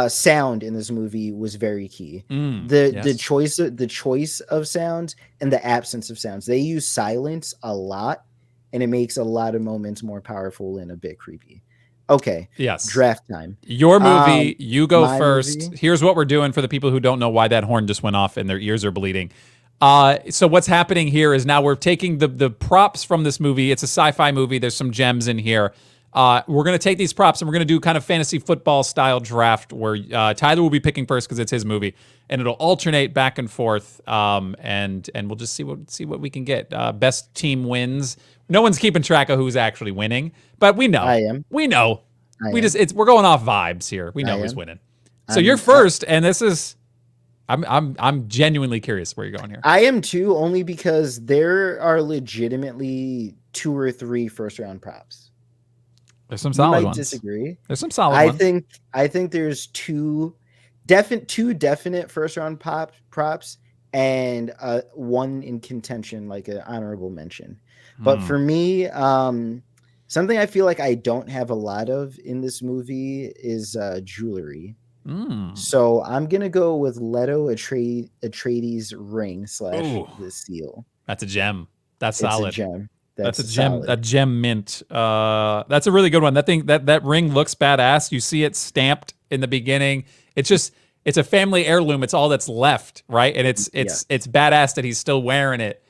Sound in this movie was very key. The choice of sounds and the absence of sounds. They use silence a lot, and it makes a lot of moments more powerful and a bit creepy. Okay. Yes. Draft time. Your movie. You go first. Movie. Here's what we're doing for the people who don't know why that horn just went off and their ears are bleeding. So what's happening here is now we're taking the props from this movie. It's a sci-fi movie. There's some gems in here. We're going to take these props and we're going to do kind of fantasy football style draft where Tyler will be picking first because it's his movie, and it'll alternate back and forth. And we'll just see what we can get. Best team wins. No one's keeping track of who's actually winning, but we know. I am. We know. I We're going off vibes here. We know who's winning. So you're first, and this is. I'm genuinely curious where you're going here. I am too, only because there are legitimately 2 or 3 first round props. There's some solid ones. Disagree. There's some solid ones. I think there's two definite first round props and one in contention, like an honorable mention. But for me, something I feel like I don't have a lot of in this movie is jewelry. So I'm gonna go with Leto Atreides ring / the seal. That's a gem. That's solid. It's a gem. That's a gem. Solid. A gem mint. That's a really good one. That ring looks badass. You see it stamped in the beginning. It's a family heirloom. It's all that's left, right? And it's badass that he's still wearing it.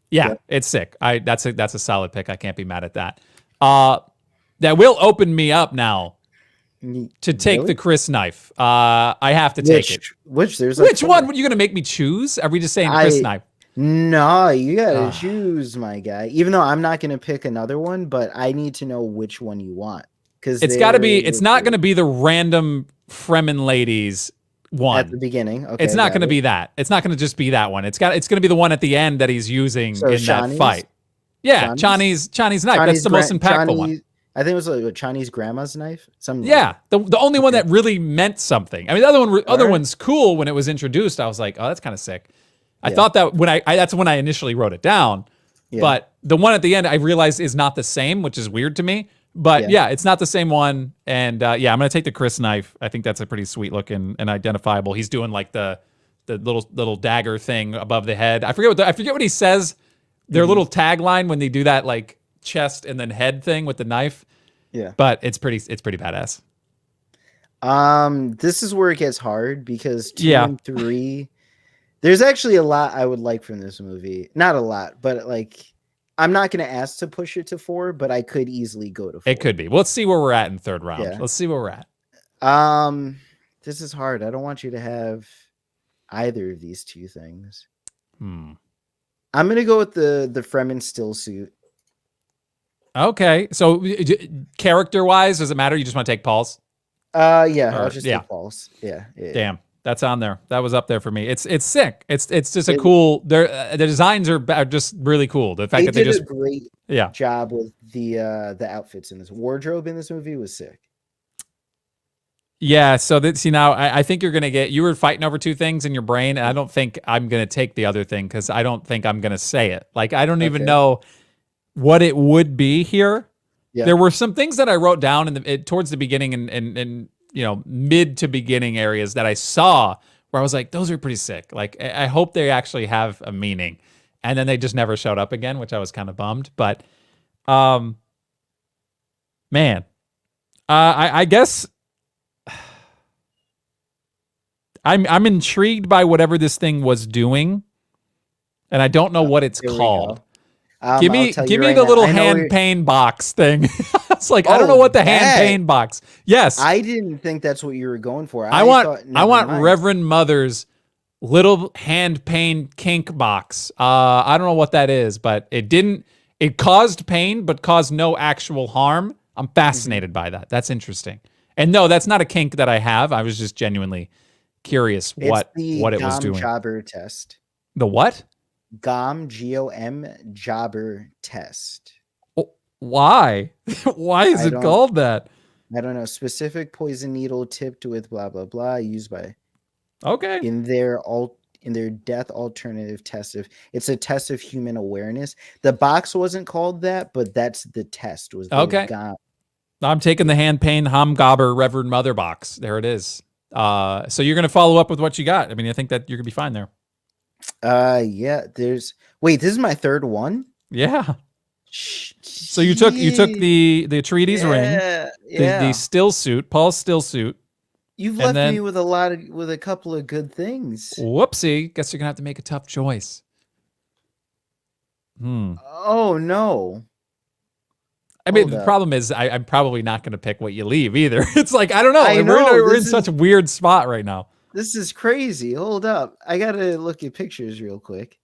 Yeah, it's sick. That's a solid pick. I can't be mad at that. That will open me up now to take the Chris knife. I have to take it. Which one? Are you going to make me choose? Are we just saying Chris knife? No, you gotta choose, my guy. Even though I'm not gonna pick another one, but I need to know which one you want, because it's got to be. It's not going to be the random Fremen ladies one at the beginning. Okay, it's not going to be that. It's not going to just be that one. It's going to be the one at the end that he's using in that fight. Yeah, Chani's knife. That's the most impactful one. I think it was a Chinese grandma's knife. The only one that really meant something. I mean, the other one's cool when it was introduced. I was like, oh, that's kind of sick. I thought that that's when I initially wrote it down. Yeah. But the one at the end I realized is not the same, which is weird to me. But yeah it's not the same one. And I'm going to take the Chris knife. I think that's a pretty sweet looking and identifiable. He's doing like the little dagger thing above the head. I forget what he says. Their little tagline when they do that like chest and then head thing with the knife. Yeah. But it's pretty badass. This is where it gets hard because 2 and 3, there's actually a lot I would like from this movie. Not a lot, but like I'm not going to ask to push it to 4, but I could easily go to 4. It could be. Well, let's see where we're at in third round. Yeah. Let's see where we're at. This is hard. I don't want you to have either of these two things. Hmm. I'm gonna go with the Fremen still suit. Okay. So character wise, does it matter? You just want to take Paul's? Yeah, I'll Or just yeah. take Paul's. Yeah, yeah. Damn. That's on there. That was up there for me. It's sick. It's just a It, cool. The designs are just really cool. The fact they that they did a just great yeah. job with the outfits in this wardrobe in this movie was sick. Yeah, so that see now I think you're gonna get you were fighting over two things in your brain, and I don't think I'm gonna take the other thing because I don't think I'm gonna say it. Like I don't even Okay. know what it would be here. Yeah. There were some things that I wrote down towards the beginning and mid to beginning areas that I saw where I was like, those are pretty sick. Like I hope they actually have a meaning, and then they just never showed up again, which I was kind of bummed. But man, I guess. I'm intrigued by whatever this thing was doing, and I don't know what it's Here we called. go. Give I'll me tell give you me right the now. little I know hand pain box thing. It's like I don't know what the hand that. pain box. Yes, I didn't think that's what you were going for. I I want thought I never want mind. Reverend Mother's little hand pain kink box. I don't know what that is, but it didn't. It caused pain, but caused no actual harm. I'm fascinated by that. That's interesting. And no, that's not a kink that I have. I was just genuinely curious It's what the it was Gom doing. Jobber test. The what? Gom Gom Jobber test. Why? Why is I it don't called that? I don't know. Specific poison needle tipped with blah blah blah used by Okay. in their death alternative test of it's a test of human awareness. The box wasn't called that, but that's the test was the Okay. Gom. I'm taking the hand pain Hamgobber Reverend Mother box. There it is. So you're gonna follow up with what you got. I mean, I think that you're gonna be fine there. Yeah, there's wait, this is my third one? Yeah. So you took the Atreides ring, the Yeah. still suit, Paul's still suit, You've and left then me with a couple of good things. whoopsie. Guess you're gonna have to make a tough choice. Oh no. I mean, Hold the up. problem is I'm probably not going to pick what you leave either. It's like I don't know. I know, We're in this such is a weird spot right now. this is crazy. Hold up. I gotta look at pictures real quick.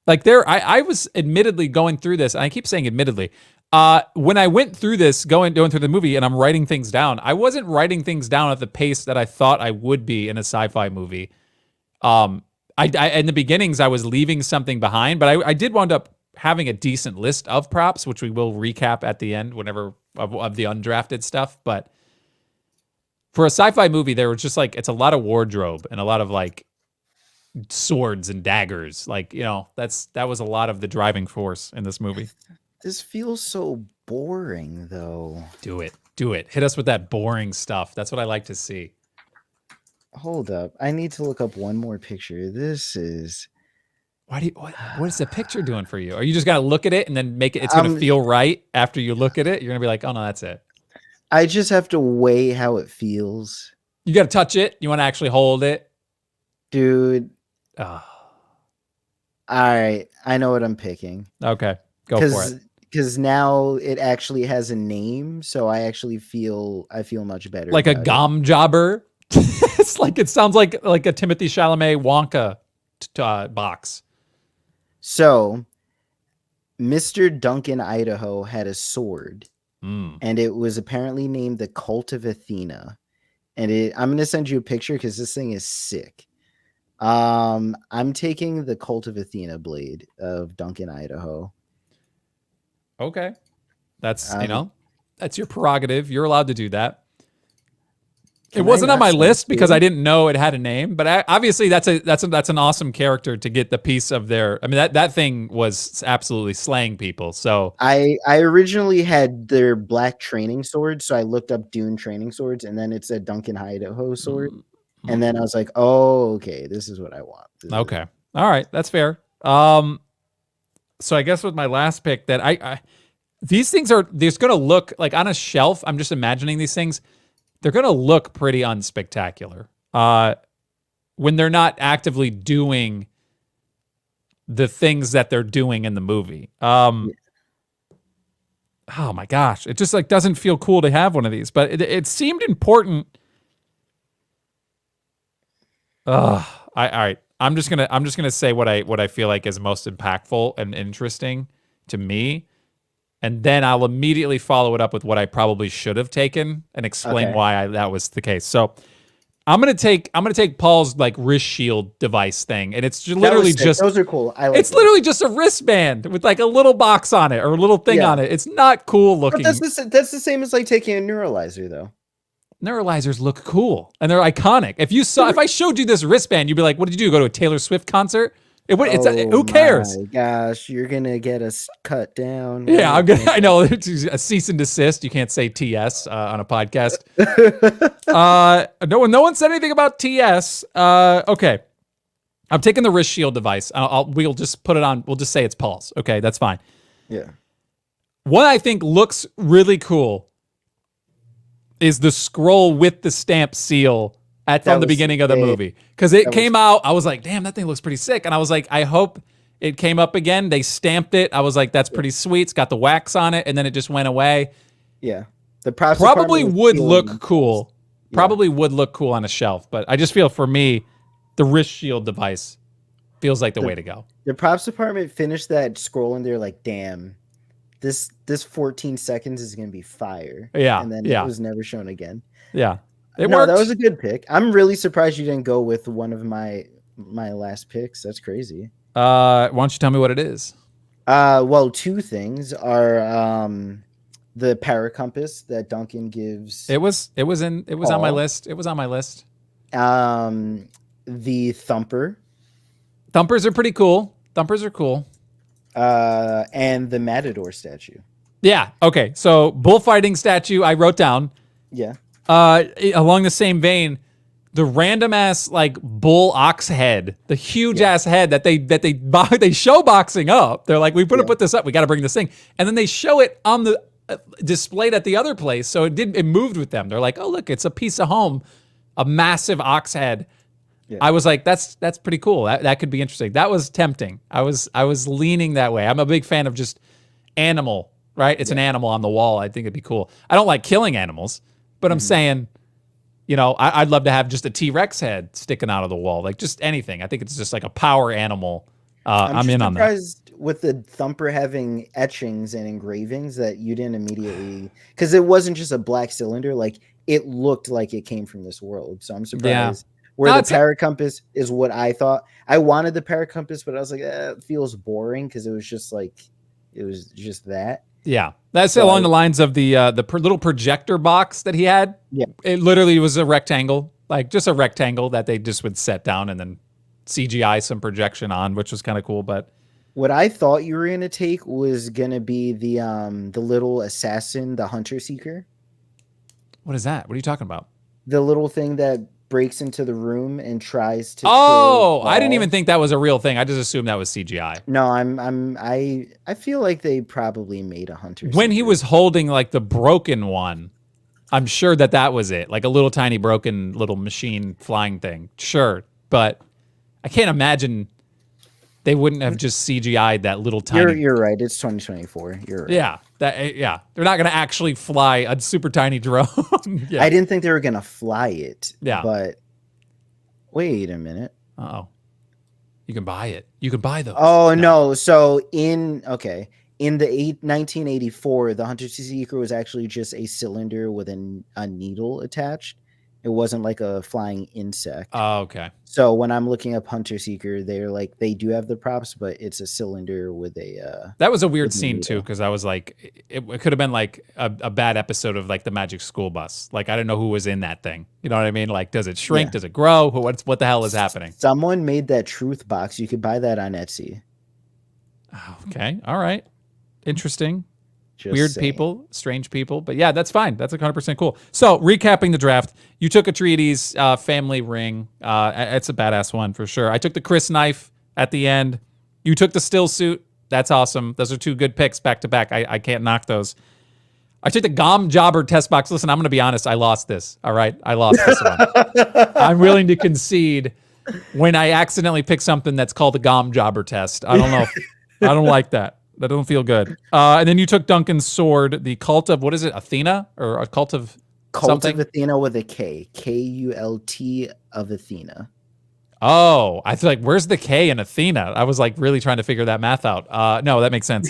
Like I was admittedly going through this, and I keep saying admittedly. When I went through this, going through the movie, and I'm writing things down, I wasn't writing things down at the pace that I thought I would be in a sci-fi movie. I in the beginnings I was leaving something behind, but I did wind up having a decent list of props, which we will recap at the end whenever of the undrafted stuff. But for a sci-fi movie, there was just like it's a lot of wardrobe and a lot of like swords and daggers. Like that was a lot of the driving force in this movie. This feels so boring though. Do it. Hit us with that boring stuff. That's what I like to see. Hold up. I need to look up one more picture. This is what is the picture doing for you? Are you just gonna look at it and then make it? It's gonna feel right after you look at it. You're gonna be like, oh no, that's it. I just have to weigh how it feels. You got to touch it. You want to actually hold it, dude. Oh. All right, I know what I'm picking. Okay, go for it. Because now it actually has a name, so I feel much better. Like a gom jobber. It's like it sounds like a Timothy Chalamet Wonka box. So, Mr. Duncan Idaho had a sword, and it was apparently named the Cult of Athena. And I'm going to send you a picture because this thing is sick. I'm taking the Cult of Athena blade of Duncan Idaho. Okay, that's that's your prerogative. You're allowed to do that. It wasn't on my list because I didn't know it had a name, but obviously that's an awesome character to get the piece of their. I mean that thing was absolutely slaying people. So I originally had their black training swords, so I looked up Dune training swords, and then it said Duncan Idaho sword, and then I was like, oh, okay, this is what I want. Okay, all right, that's fair. So I guess with my last pick, that I these things are there's going to look like on a shelf. I'm just imagining these things. They're going to look pretty unspectacular when they're not actively doing the things that they're doing in the movie. Oh my gosh. It just like doesn't feel cool to have one of these, but it seemed important. Ugh. All right. I'm just gonna say what I feel like is most impactful and interesting to me, and then I'll immediately follow it up with what I probably should have taken and explain Okay. why that was the case. So I'm gonna take Paul's like wrist shield device thing, and it's That was literally sick. just Those are cool. I like it's those. literally just a wristband with like a little box on it or a little thing Yeah. on it. It's not cool But looking. that's the same as like taking a neuralizer though. Neuralizers look cool and they're iconic. If I showed you this wristband, you'd be like, "What did you do? Go to a Taylor Swift concert?" It would. It's Oh who cares? my gosh, you're gonna get us cut down. Yeah, We're I'm gonna. gonna I know it's a cease and desist. You can't say TS on a podcast. get. No one said anything about TS. Okay, I'm taking the wrist shield device. We'll just put it on. We'll just say it's Paul's. Okay, that's fine. Yeah. What I think looks really cool is the scroll with the stamp seal from the beginning of the movie. Because it came out, I was like, damn, that thing looks pretty sick. And I was like, I hope it came up again. They stamped it. I was like, that's pretty sweet. It's got the wax on it. And then it just went away. Yeah. The props Probably department was would feeling look themselves. cool. Yeah. Probably would look cool on a shelf. But I just feel for me, the wrist shield device feels like the way to go. The props department finished that scroll and they're like, damn, this 14 seconds is gonna be fire. Yeah, And then yeah. it was never shown again. Yeah. It No, worked. that was a good pick. I'm really surprised you didn't go with one of my last picks. That's crazy. Why don't you tell me what it is? Well, two things are the paracompass that Duncan gives. It was on my Paul. list. It was on my list. The thumper. Thumpers are pretty cool. Thumpers are cool. And the matador statue. Yeah. Okay. So bullfighting statue, I wrote down. Yeah. Along the same vein, the random ass like bull ox head, the huge ass head that they show boxing up. They're like, we put this up. We got to bring this thing, and then they show it on the displayed at the other place. So it moved with them. They're like, oh look, it's a piece of home, a massive ox head. Yeah. I was like, that's pretty cool. That could be interesting. That was tempting. I was leaning that way. I'm a big fan of just animal, right? It's an animal on the wall. I think it'd be cool. I don't like killing animals, but I'm saying, I'd love to have just a T-Rex head sticking out of the wall, like just anything. I think it's just like a power animal. I'm in on that. surprised with the thumper having etchings and engravings that you didn't immediately, because it wasn't just a black cylinder. Like it looked like it came from this world. So I'm surprised. Where the paracompass is what I thought. I wanted the paracompass, but I was like, it feels boring because it was just that. Yeah, that's along the lines of the little projector box that he had. Yeah. It literally was a rectangle, like just a rectangle that they just would set down and then CGI some projection on, which was kind of cool. But what I thought you were gonna take was gonna be the little assassin, the hunter seeker. What is that? What are you talking about? The little thing that breaks into the room and tries to. Oh, I didn't even think that was a real thing. I just assumed that was CGI. No, I feel like they probably made a hunter. When he was holding like the broken one, I'm sure that was it, like a little tiny broken little machine flying thing. Sure, but I can't imagine they wouldn't have just CGI'd that little tiny. You're right. It's 2024. You're right. Yeah, they're not going to actually fly a super tiny drone. Yeah. I didn't think they were gonna fly it. Yeah. But wait a minute. Uh-oh. You can buy it. You can buy those. Oh no. So in the 1984, the hunter seeker was actually just a cylinder with a needle attached. It wasn't like a flying insect. Oh, okay. So when I'm looking up hunter seeker, they're like, they do have the props, but it's a cylinder with a. That was a weird scene too, because I was like, it could have been like a bad episode of like the Magic School Bus. Like I don't know who was in that thing. You know what I mean? Like, does it shrink? Yeah. Does it grow? What the hell is happening? Someone made that truth box. You could buy that on Etsy. Okay. All right. Interesting. Just Weird saying. people, strange people, but yeah, that's fine. That's 100% cool. So, recapping the draft, you took Atreides family ring. It's a badass one for sure. I took the Chris knife at the end. You took the still suit. That's awesome. Those are two good picks back to back. I can't knock those. I took the Gom Jobber test box. Listen, I'm going to be honest. I lost this. All right, I lost this one. I'm willing to concede when I accidentally pick something that's called the Gom Jobber test. I don't know. I don't like that. That don't feel good. And then you took Duncan's sword, the cult of, what is it, Athena? Or a cult of Cult something? of Athena with a K. Kult of Athena. Oh, I feel like, where's the K in Athena? I was like really trying to figure that math out. No, that makes sense.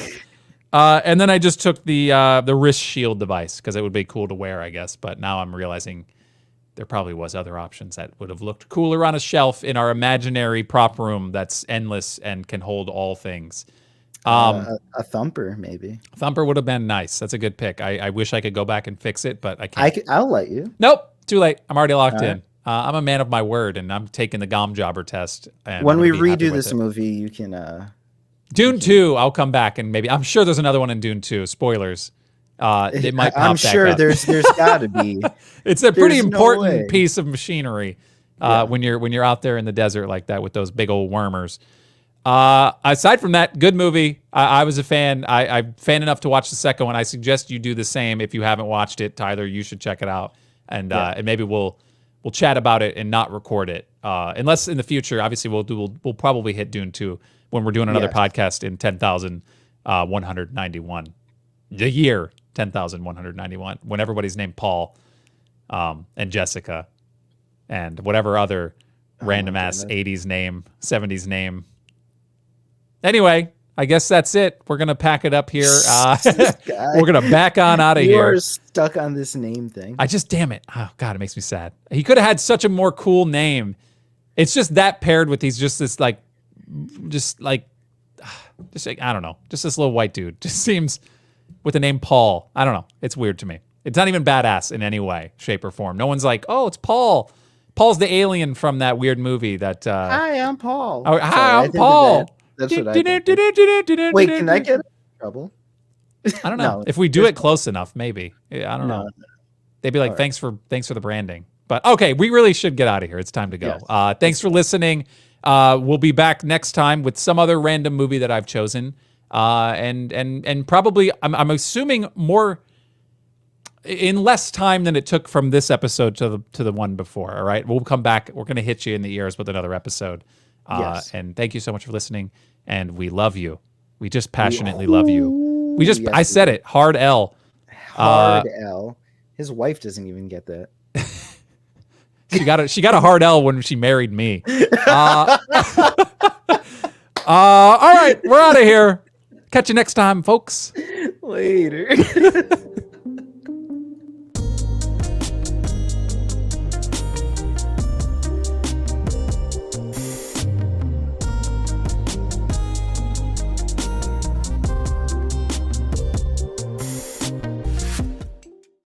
And then I just took the wrist shield device because it would be cool to wear, I guess. But now I'm realizing there probably was other options that would have looked cooler on a shelf in our imaginary prop room that's endless and can hold all things. A thumper, maybe. Thumper would have been nice. That's a good pick. I wish I could go back and fix it, but I can't. I'll let you. Nope, too late. I'm already locked All in. I'm a man of my word, and I'm taking the Gom Jobber test. And When I'm we gonna be happy redo with this it. movie, you can. Dune 2, I'll come back and maybe. I'm sure there's another one in Dune 2. Spoilers. It might pop I'm back sure up. there's got to be. It's a pretty There's no important way. piece of machinery when you're out there in the desert like that with those big old wormers. Aside from that, good movie. I was a fan. I'm fan enough to watch the second one. I suggest you do the same if you haven't watched it. Tyler, you should check it out, and maybe we'll chat about it and not record it. Unless in the future, obviously we'll probably hit Dune 2 when we're doing another podcast in 10,191. The year 10,191, when everybody's named Paul, and Jessica, and whatever other random ass 80s name, 70s name. Anyway, I guess that's it. We're gonna pack it up here. We're gonna back on out of here. You're stuck on this name thing. Damn it. Oh God, it makes me sad. He could have had such a more cool name. It's just that paired with he's just this I don't know, just this little white dude. Just seems with the name Paul. I don't know. It's weird to me. It's not even badass in any way, shape, or form. No one's like, oh, it's Paul. Paul's the alien from that weird movie that. Hi, I'm Paul. Oh, hi, I'm Paul. That's what I think. Wait, can I get in trouble? I don't know. No, if we do it close enough, maybe. I don't know. They'd be like, thanks for the branding. But okay, we really should get out of here. It's time to go. Yes. Thanks for listening. We'll be back next time with some other random movie that I've chosen. And probably I'm assuming more in less time than it took from this episode to the one before. All right, we'll come back. We're gonna hit you in the ears with another episode. Yes. And thank you so much for listening. And we love you. We just passionately love you. I said it. Hard L. Hard L. His wife doesn't even get that. She got a hard L when she married me. All right, we're out of here. Catch you next time, folks. Later.